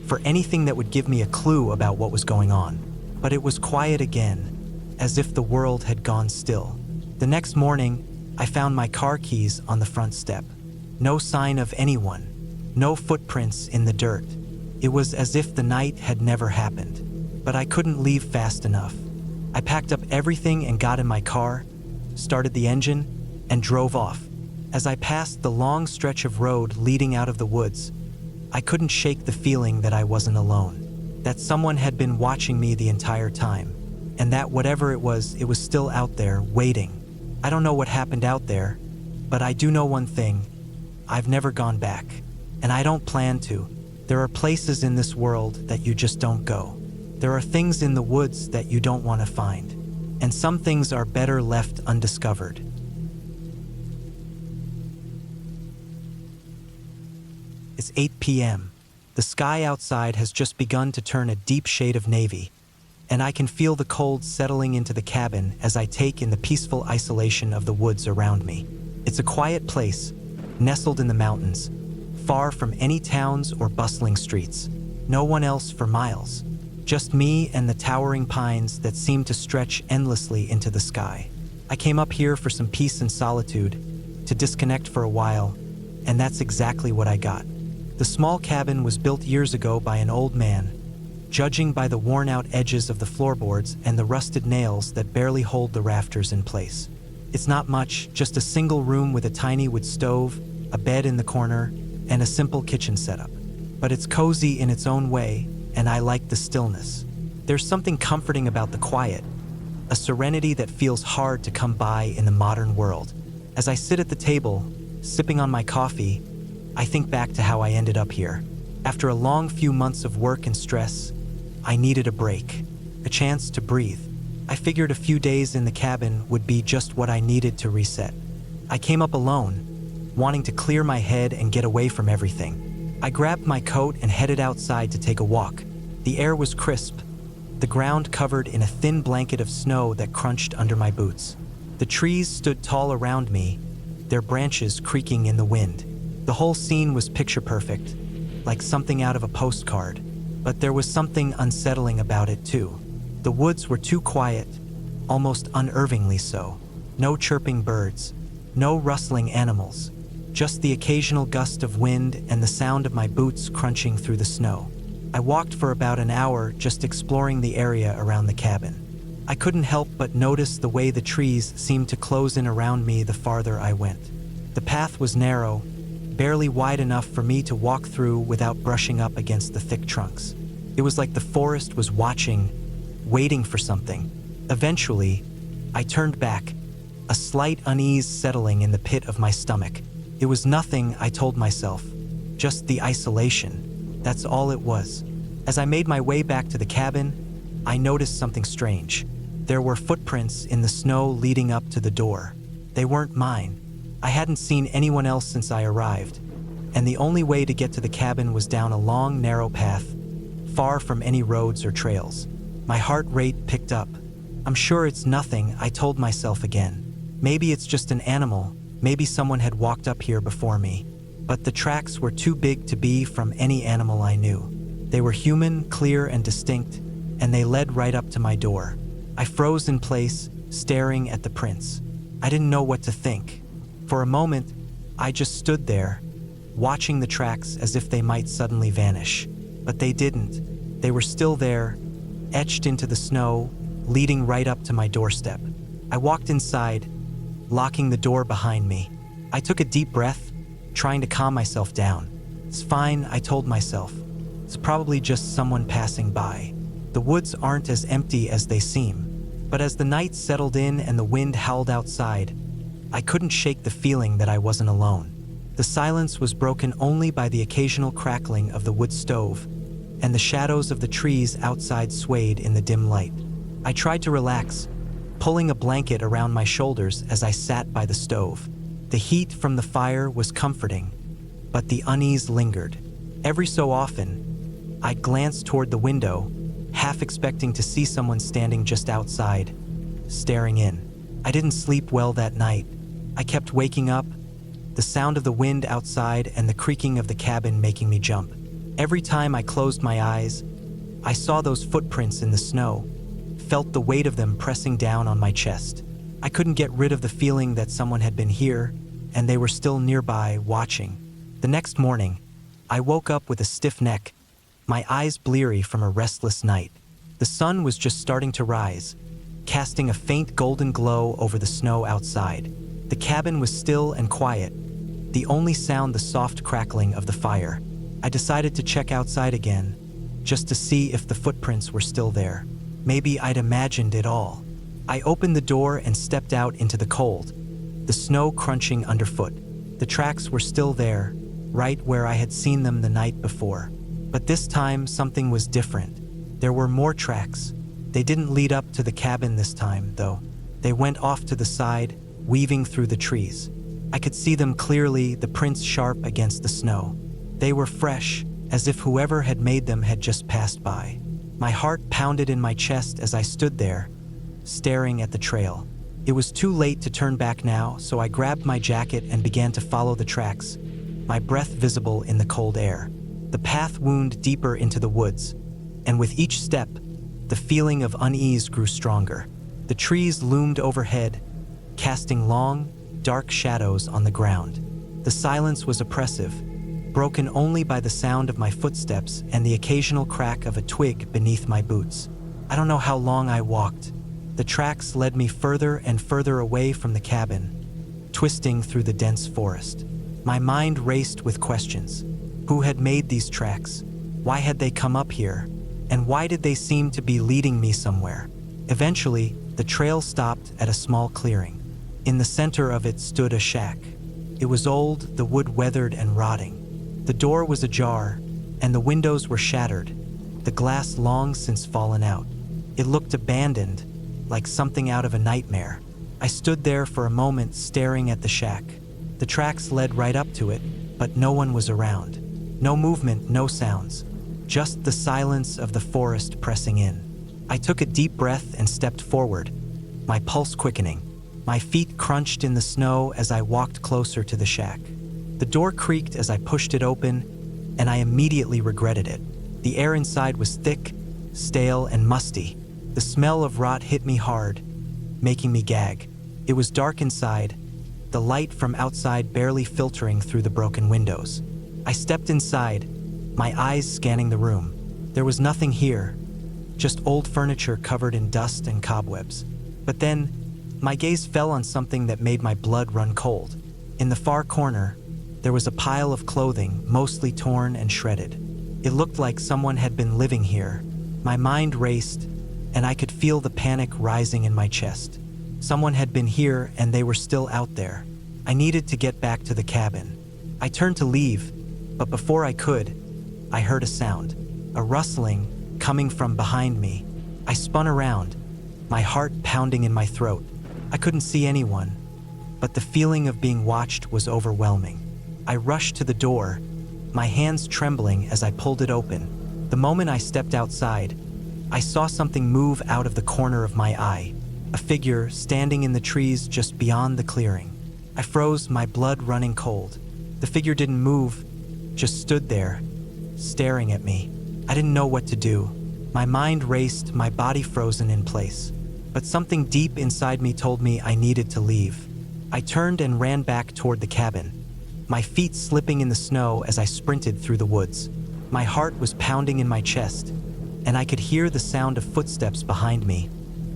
for anything that would give me a clue about what was going on. But it was quiet again, as if the world had gone still. The next morning, I found my car keys on the front step. No sign of anyone, no footprints in the dirt. It was as if the night had never happened. But I couldn't leave fast enough. I packed up everything and got in my car, started the engine, and drove off. As I passed the long stretch of road leading out of the woods, I couldn't shake the feeling that I wasn't alone, that someone had been watching me the entire time, and that whatever it was still out there, waiting. I don't know what happened out there, but I do know one thing. I've never gone back, and I don't plan to. There are places in this world that you just don't go. There are things in the woods that you don't want to find, and some things are better left undiscovered. It's 8 p.m. The sky outside has just begun to turn a deep shade of navy, and I can feel the cold settling into the cabin as I take in the peaceful isolation of the woods around me. It's a quiet place, nestled in the mountains, far from any towns or bustling streets. No one else for miles. Just me and the towering pines that seem to stretch endlessly into the sky. I came up here for some peace and solitude, to disconnect for a while, and that's exactly what I got. The small cabin was built years ago by an old man, judging by the worn-out edges of the floorboards and the rusted nails that barely hold the rafters in place. It's not much, just a single room with a tiny wood stove, a bed in the corner, and a simple kitchen setup. But it's cozy in its own way, and I like the stillness. There's something comforting about the quiet, a serenity that feels hard to come by in the modern world. As I sit at the table, sipping on my coffee, I think back to how I ended up here. After a long few months of work and stress, I needed a break, a chance to breathe. I figured a few days in the cabin would be just what I needed to reset. I came up alone, wanting to clear my head and get away from everything. I grabbed my coat and headed outside to take a walk. The air was crisp, the ground covered in a thin blanket of snow that crunched under my boots. The trees stood tall around me, their branches creaking in the wind. The whole scene was picture perfect, like something out of a postcard. But there was something unsettling about it too. The woods were too quiet, almost unnervingly so. No chirping birds, no rustling animals, just the occasional gust of wind and the sound of my boots crunching through the snow. I walked for about an hour just exploring the area around the cabin. I couldn't help but notice the way the trees seemed to close in around me the farther I went. The path was narrow, barely wide enough for me to walk through without brushing up against the thick trunks. It was like the forest was watching, waiting for something. Eventually, I turned back, a slight unease settling in the pit of my stomach. It was nothing, I told myself, just the isolation. That's all it was. As I made my way back to the cabin, I noticed something strange. There were footprints in the snow leading up to the door. They weren't mine. I hadn't seen anyone else since I arrived, and the only way to get to the cabin was down a long, narrow path, far from any roads or trails. My heart rate picked up. I'm sure it's nothing, I told myself again. Maybe it's just an animal, maybe someone had walked up here before me. But the tracks were too big to be from any animal I knew. They were human, clear and distinct, and they led right up to my door. I froze in place, staring at the prints. I didn't know what to think. For a moment, I just stood there, watching the tracks as if they might suddenly vanish. But they didn't. They were still there, etched into the snow, leading right up to my doorstep. I walked inside, locking the door behind me. I took a deep breath, trying to calm myself down. It's fine, I told myself. It's probably just someone passing by. The woods aren't as empty as they seem. But as the night settled in and the wind howled outside, I couldn't shake the feeling that I wasn't alone. The silence was broken only by the occasional crackling of the wood stove, and the shadows of the trees outside swayed in the dim light. I tried to relax, pulling a blanket around my shoulders as I sat by the stove. The heat from the fire was comforting, but the unease lingered. Every so often, I'd glance toward the window, half expecting to see someone standing just outside, staring in. I didn't sleep well that night. I kept waking up, the sound of the wind outside and the creaking of the cabin making me jump. Every time I closed my eyes, I saw those footprints in the snow, felt the weight of them pressing down on my chest. I couldn't get rid of the feeling that someone had been here, and they were still nearby, watching. The next morning, I woke up with a stiff neck, my eyes bleary from a restless night. The sun was just starting to rise, casting a faint golden glow over the snow outside. The cabin was still and quiet, the only sound the soft crackling of the fire. I decided to check outside again, just to see if the footprints were still there. Maybe I'd imagined it all. I opened the door and stepped out into the cold, the snow crunching underfoot. The tracks were still there, right where I had seen them the night before. But this time, something was different. There were more tracks. They didn't lead up to the cabin this time, though. They went off to the side, weaving through the trees. I could see them clearly, the prints sharp against the snow. They were fresh, as if whoever had made them had just passed by. My heart pounded in my chest as I stood there, staring at the trail. It was too late to turn back now, so I grabbed my jacket and began to follow the tracks, my breath visible in the cold air. The path wound deeper into the woods, and with each step, the feeling of unease grew stronger. The trees loomed overhead, casting long, dark shadows on the ground. The silence was oppressive, broken only by the sound of my footsteps and the occasional crack of a twig beneath my boots. I don't know how long I walked. The tracks led me further and further away from the cabin, twisting through the dense forest. My mind raced with questions. Who had made these tracks? Why had they come up here? And why did they seem to be leading me somewhere? Eventually, The trail stopped at a small clearing. In the center of it stood a shack. It was old, the wood weathered and rotting. The door was ajar, and the windows were shattered, the glass long since fallen out. It looked abandoned, like something out of a nightmare. I stood there for a moment staring at the shack. The tracks led right up to it, but no one was around. No movement, no sounds. Just the silence of the forest pressing in. I took a deep breath and stepped forward, my pulse quickening. My feet crunched in the snow as I walked closer to the shack. The door creaked as I pushed it open, and I immediately regretted it. The air inside was thick, stale, and musty. The smell of rot hit me hard, making me gag. It was dark inside, the light from outside barely filtering through the broken windows. I stepped inside, my eyes scanning the room. There was nothing here, just old furniture covered in dust and cobwebs. But then, my gaze fell on something that made my blood run cold. In the far corner, there was a pile of clothing, mostly torn and shredded. It looked like someone had been living here. My mind raced, and I could feel the panic rising in my chest. Someone had been here, and they were still out there. I needed to get back to the cabin. I turned to leave, but before I could, I heard a sound, a rustling coming from behind me. I spun around, my heart pounding in my throat. I couldn't see anyone, but the feeling of being watched was overwhelming. I rushed to the door, my hands trembling as I pulled it open. The moment I stepped outside, I saw something move out of the corner of my eye, a figure standing in the trees just beyond the clearing. I froze, my blood running cold. The figure didn't move, just stood there, staring at me. I didn't know what to do. My mind raced, my body frozen in place. But something deep inside me told me I needed to leave. I turned and ran back toward the cabin, my feet slipping in the snow as I sprinted through the woods. My heart was pounding in my chest, and I could hear the sound of footsteps behind me,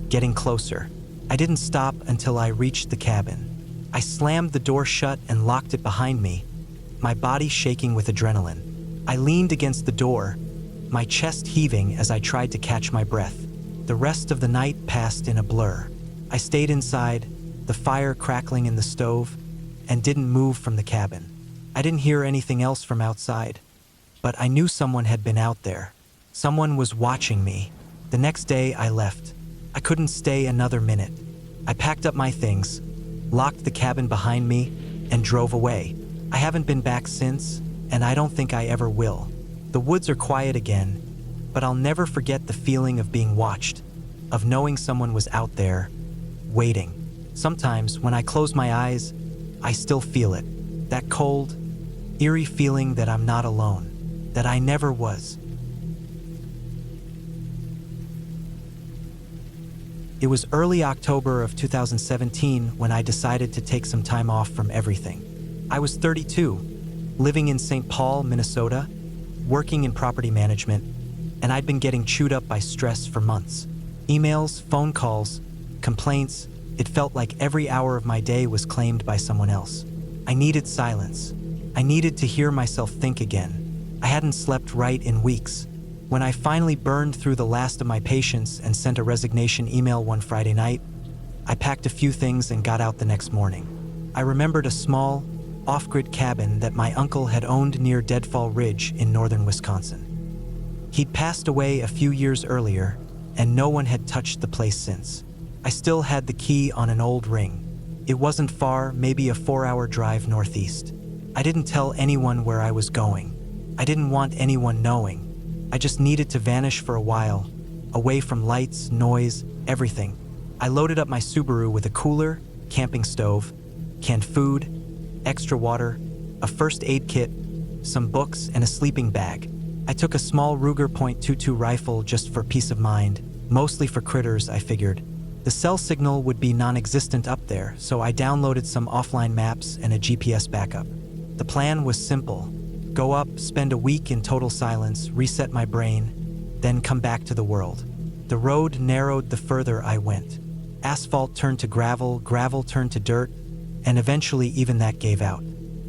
getting closer. I didn't stop until I reached the cabin. I slammed the door shut and locked it behind me, my body shaking with adrenaline. I leaned against the door, my chest heaving as I tried to catch my breath. The rest of the night passed in a blur. I stayed inside, the fire crackling in the stove, and didn't move from the cabin. I didn't hear anything else from outside, but I knew someone had been out there. Someone was watching me. The next day, I left. I couldn't stay another minute. I packed up my things, locked the cabin behind me, and drove away. I haven't been back since, and I don't think I ever will. The woods are quiet again, but I'll never forget the feeling of being watched, of knowing someone was out there, waiting. Sometimes, when I close my eyes, I still feel it. That cold, eerie feeling that I'm not alone, that I never was. It was early October of 2017 when I decided to take some time off from everything. I was 32, living in St. Paul, Minnesota, working in property management, and I'd been getting chewed up by stress for months. Emails, phone calls, complaints. It felt like every hour of my day was claimed by someone else. I needed silence. I needed to hear myself think again. I hadn't slept right in weeks. When I finally burned through the last of my patience and sent a resignation email one Friday night, I packed a few things and got out the next morning. I remembered a small, off-grid cabin that my uncle had owned near Deadfall Ridge in northern Wisconsin. He'd passed away a few years earlier, and no one had touched the place since. I still had the key on an old ring. It wasn't far, maybe a 4-hour drive northeast. I didn't tell anyone where I was going. I didn't want anyone knowing. I just needed to vanish for a while, away from lights, noise, everything. I loaded up my Subaru with a cooler, camping stove, canned food, extra water, a first aid kit, some books, and a sleeping bag. I took a small Ruger .22 rifle just for peace of mind, mostly for critters, I figured. The cell signal would be non-existent up there, so I downloaded some offline maps and a GPS backup. The plan was simple. Go up, spend a week in total silence, reset my brain, then come back to the world. The road narrowed the further I went. Asphalt turned to gravel, gravel turned to dirt, and eventually even that gave out.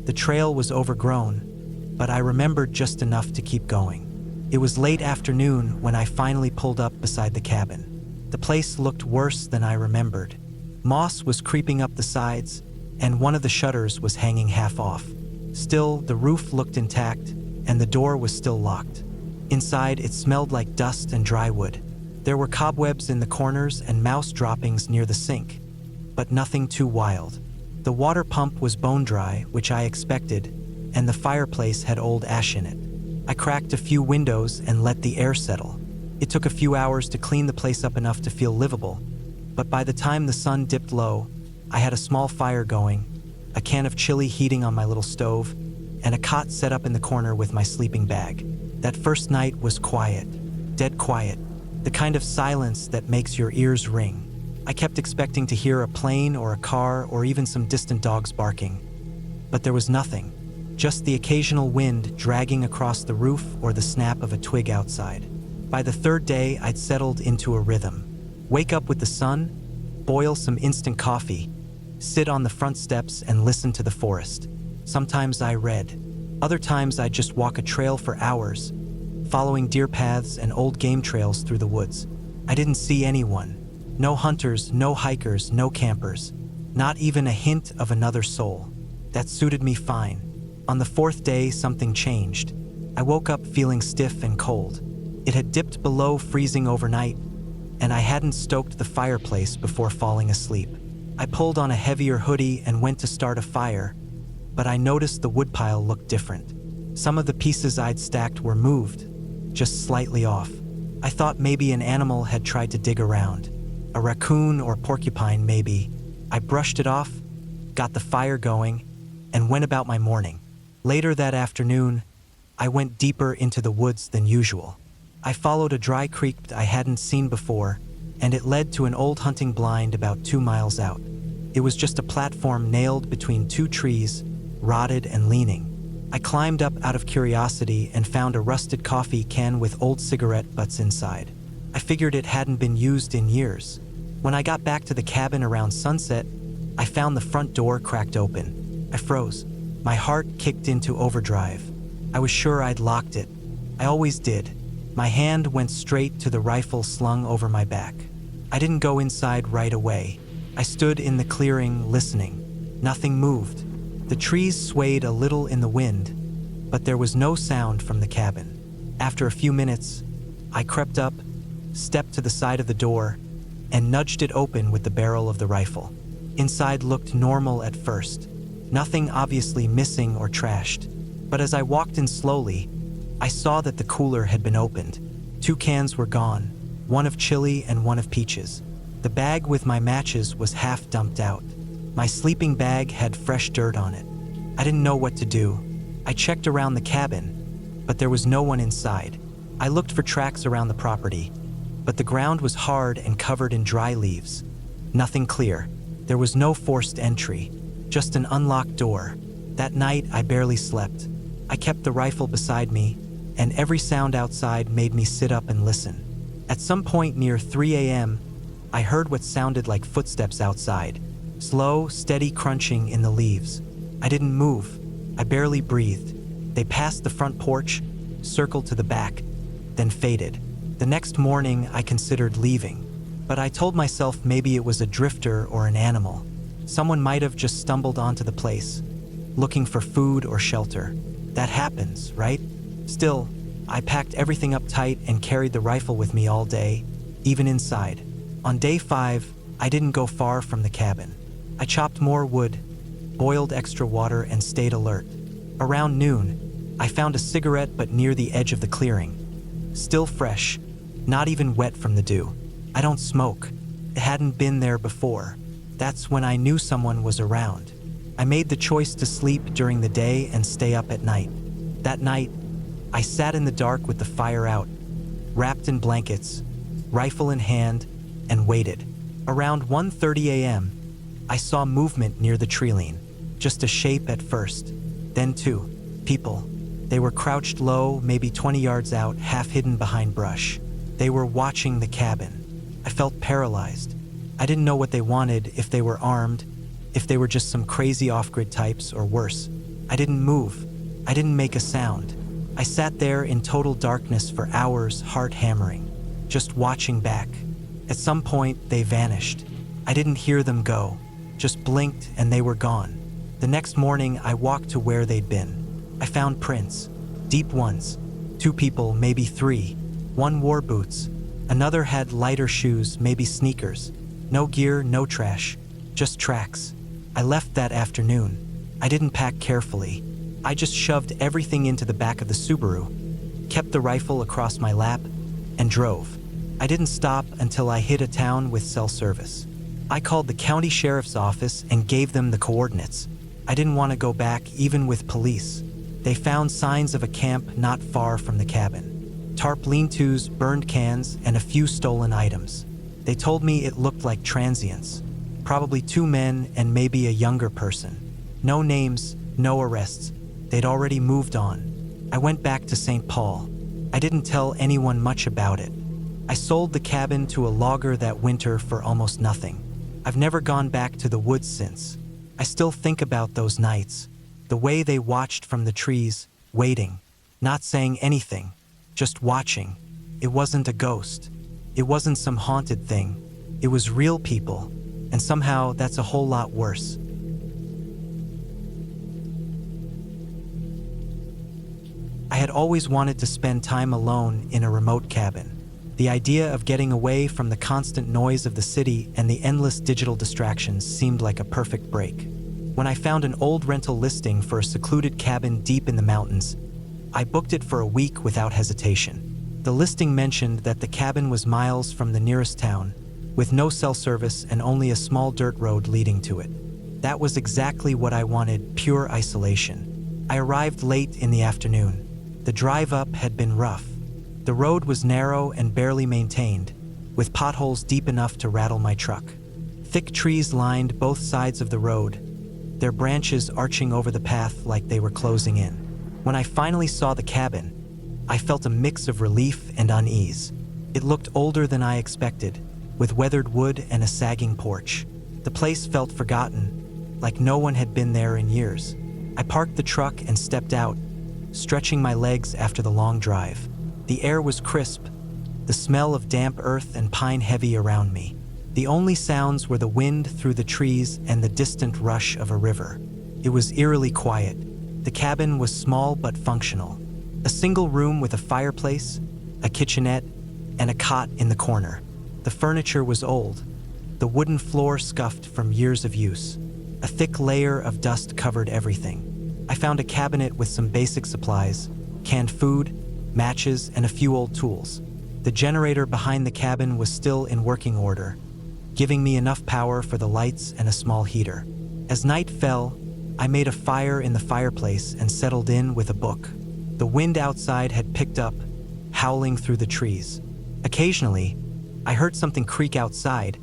The trail was overgrown, but I remembered just enough to keep going. It was late afternoon when I finally pulled up beside the cabin. The place looked worse than I remembered. Moss was creeping up the sides, and one of the shutters was hanging half off. Still, the roof looked intact, and the door was still locked. Inside, it smelled like dust and dry wood. There were cobwebs in the corners and mouse droppings near the sink, but nothing too wild. The water pump was bone dry, which I expected, and the fireplace had old ash in it. I cracked a few windows and let the air settle. It took a few hours to clean the place up enough to feel livable, but by the time the sun dipped low, I had a small fire going, a can of chili heating on my little stove, and a cot set up in the corner with my sleeping bag. That first night was quiet, dead quiet, the kind of silence that makes your ears ring. I kept expecting to hear a plane or a car or even some distant dogs barking. But there was nothing, just the occasional wind dragging across the roof or the snap of a twig outside. By the third day, I'd settled into a rhythm. Wake up with the sun, boil some instant coffee, sit on the front steps and listen to the forest. Sometimes I read. Other times I'd just walk a trail for hours, following deer paths and old game trails through the woods. I didn't see anyone. No hunters, no hikers, no campers. Not even a hint of another soul. That suited me fine. On the fourth day, something changed. I woke up feeling stiff and cold. It had dipped below freezing overnight, and I hadn't stoked the fireplace before falling asleep. I pulled on a heavier hoodie and went to start a fire, but I noticed the woodpile looked different. Some of the pieces I'd stacked were moved, just slightly off. I thought maybe an animal had tried to dig around. A raccoon or porcupine, maybe. I brushed it off, got the fire going, and went about my morning. Later that afternoon, I went deeper into the woods than usual. I followed a dry creek I hadn't seen before, and it led to an old hunting blind about 2 miles out. It was just a platform nailed between two trees, rotted and leaning. I climbed up out of curiosity and found a rusted coffee can with old cigarette butts inside. I figured it hadn't been used in years. When I got back to the cabin around sunset, I found the front door cracked open. I froze. My heart kicked into overdrive. I was sure I'd locked it. I always did. My hand went straight to the rifle slung over my back. I didn't go inside right away. I stood in the clearing, listening. Nothing moved. The trees swayed a little in the wind, but there was no sound from the cabin. After a few minutes, I crept up, stepped to the side of the door, and nudged it open with the barrel of the rifle. Inside looked normal at first. Nothing obviously missing or trashed. But as I walked in slowly, I saw that the cooler had been opened. 2 cans were gone, one of chili and one of peaches. The bag with my matches was half dumped out. My sleeping bag had fresh dirt on it. I didn't know what to do. I checked around the cabin, but there was no one inside. I looked for tracks around the property, but the ground was hard and covered in dry leaves. Nothing clear. There was no forced entry, just an unlocked door. That night, I barely slept. I kept the rifle beside me, and every sound outside made me sit up and listen. At some point near 3 a.m., I heard what sounded like footsteps outside. Slow, steady crunching in the leaves. I didn't move. I barely breathed. They passed the front porch, circled to the back, then faded. The next morning, I considered leaving, but I told myself maybe it was a drifter or an animal. Someone might have just stumbled onto the place, looking for food or shelter. That happens, right? Still, I packed everything up tight and carried the rifle with me all day, even inside. On day 5, I didn't go far from the cabin. I chopped more wood, boiled extra water, and stayed alert. Around noon, I found a cigarette but near the edge of the clearing. Still fresh, not even wet from the dew. I don't smoke. It hadn't been there before. That's when I knew someone was around. I made the choice to sleep during the day and stay up at night. That night, I sat in the dark with the fire out, wrapped in blankets, rifle in hand, and waited. Around 1:30 a.m., I saw movement near the tree-line. Just a shape at first, then 2 people. They were crouched low, maybe 20 yards out, half hidden behind brush. They were watching the cabin. I felt paralyzed. I didn't know what they wanted, if they were armed, if they were just some crazy off-grid types, or worse. I didn't move. I didn't make a sound. I sat there in total darkness for hours, heart hammering, just watching back. At some point, they vanished. I didn't hear them go, just blinked and they were gone. The next morning, I walked to where they'd been. I found prints, deep ones. 2 people, maybe 3. One wore boots. Another had lighter shoes, maybe sneakers. No gear, no trash, just tracks. I left that afternoon. I didn't pack carefully. I just shoved everything into the back of the Subaru, kept the rifle across my lap, and drove. I didn't stop until I hit a town with cell service. I called the county sheriff's office and gave them the coordinates. I didn't want to go back even with police. They found signs of a camp not far from the cabin. Tarp lean-tos, burned cans, and a few stolen items. They told me it looked like transients. Probably 2 men and maybe a younger person. No names, no arrests. They'd already moved on. I went back to St. Paul. I didn't tell anyone much about it. I sold the cabin to a logger that winter for almost nothing. I've never gone back to the woods since. I still think about those nights, the way they watched from the trees, waiting, not saying anything, just watching. It wasn't a ghost. It wasn't some haunted thing. It was real people, and somehow that's a whole lot worse. I had always wanted to spend time alone in a remote cabin. The idea of getting away from the constant noise of the city and the endless digital distractions seemed like a perfect break. When I found an old rental listing for a secluded cabin deep in the mountains, I booked it for a week without hesitation. The listing mentioned that the cabin was miles from the nearest town, with no cell service and only a small dirt road leading to it. That was exactly what I wanted, pure isolation. I arrived late in the afternoon. The drive up had been rough. The road was narrow and barely maintained, with potholes deep enough to rattle my truck. Thick trees lined both sides of the road, their branches arching over the path like they were closing in. When I finally saw the cabin, I felt a mix of relief and unease. It looked older than I expected, with weathered wood and a sagging porch. The place felt forgotten, like no one had been there in years. I parked the truck and stepped out, stretching my legs after the long drive. The air was crisp, the smell of damp earth and pine heavy around me. The only sounds were the wind through the trees and the distant rush of a river. It was eerily quiet. The cabin was small but functional. A single room with a fireplace, a kitchenette, and a cot in the corner. The furniture was old, the wooden floor scuffed from years of use. A thick layer of dust covered everything. I found a cabinet with some basic supplies, canned food, matches, and a few old tools. The generator behind the cabin was still in working order, giving me enough power for the lights and a small heater. As night fell, I made a fire in the fireplace and settled in with a book. The wind outside had picked up, howling through the trees. Occasionally, I heard something creak outside,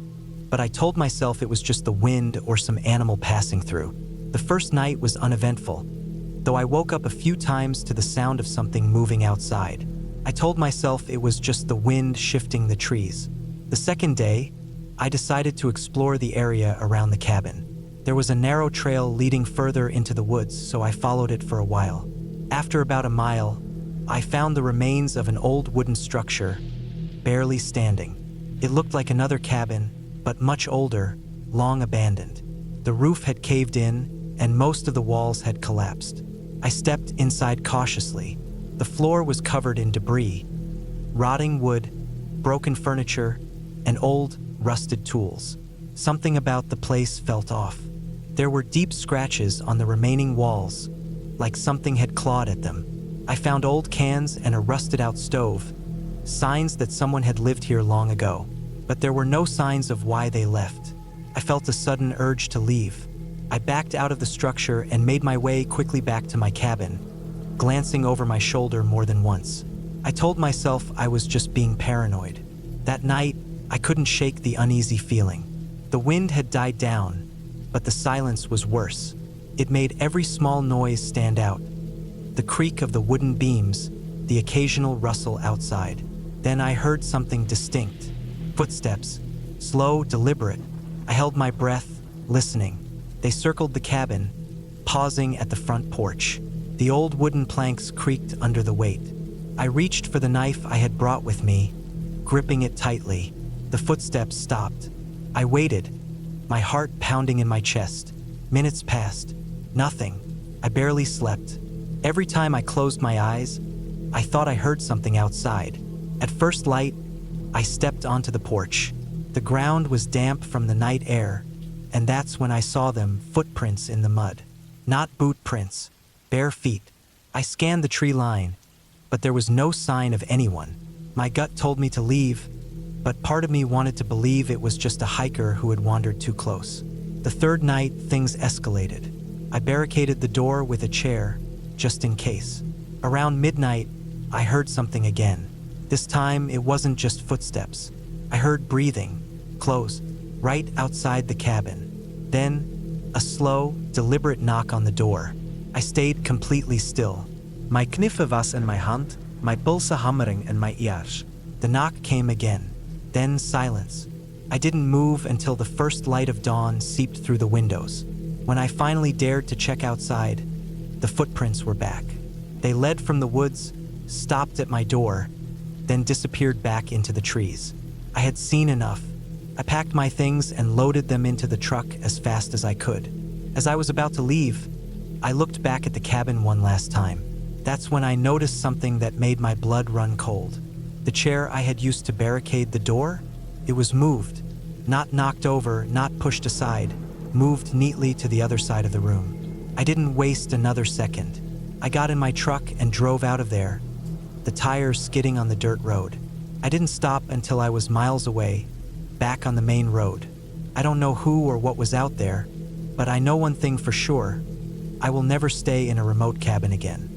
but I told myself it was just the wind or some animal passing through. The first night was uneventful, though I woke up a few times to the sound of something moving outside. I told myself it was just the wind shifting the trees. The second day, I decided to explore the area around the cabin. There was a narrow trail leading further into the woods, so I followed it for a while. After about a mile, I found the remains of an old wooden structure, barely standing. It looked like another cabin, but much older, long abandoned. The roof had caved in, and most of the walls had collapsed. I stepped inside cautiously. The floor was covered in debris, rotting wood, broken furniture, and old, rusted tools. Something about the place felt off. There were deep scratches on the remaining walls, like something had clawed at them. I found old cans and a rusted-out stove, signs that someone had lived here long ago, but there were no signs of why they left. I felt a sudden urge to leave. I backed out of the structure and made my way quickly back to my cabin, glancing over my shoulder more than once. I told myself I was just being paranoid. That night, I couldn't shake the uneasy feeling. The wind had died down, but the silence was worse. It made every small noise stand out. The creak of the wooden beams, the occasional rustle outside. Then I heard something distinct. Footsteps, slow, deliberate. I held my breath, listening. They circled the cabin, pausing at the front porch. The old wooden planks creaked under the weight. I reached for the knife I had brought with me, gripping it tightly. The footsteps stopped. I waited, my heart pounding in my chest. Minutes passed. Nothing. I barely slept. Every time I closed my eyes, I thought I heard something outside. At first light, I stepped onto the porch. The ground was damp from the night air, and that's when I saw them, footprints in the mud. Not boot prints, bare feet. I scanned the tree line, but there was no sign of anyone. My gut told me to leave, but part of me wanted to believe it was just a hiker who had wandered too close. The third night, things escalated. I barricaded the door with a chair, just in case. Around midnight, I heard something again. This time, it wasn't just footsteps. I heard breathing, close, right outside the cabin. Then, a slow, deliberate knock on the door. I stayed completely still. My knife was in my hand, my pulse hammering in my ears. The knock came again. Then silence. I didn't move until the first light of dawn seeped through the windows. When I finally dared to check outside, the footprints were back. They led from the woods, stopped at my door, then disappeared back into the trees. I had seen enough. I packed my things and loaded them into the truck as fast as I could. As I was about to leave, I looked back at the cabin one last time. That's when I noticed something that made my blood run cold. The chair I had used to barricade the door, it was moved. Not knocked over, not pushed aside, moved neatly to the other side of the room. I didn't waste another second. I got in my truck and drove out of there, the tires skidding on the dirt road. I didn't stop until I was miles away, back on the main road. I don't know who or what was out there, but I know one thing for sure. I will never stay in a remote cabin again.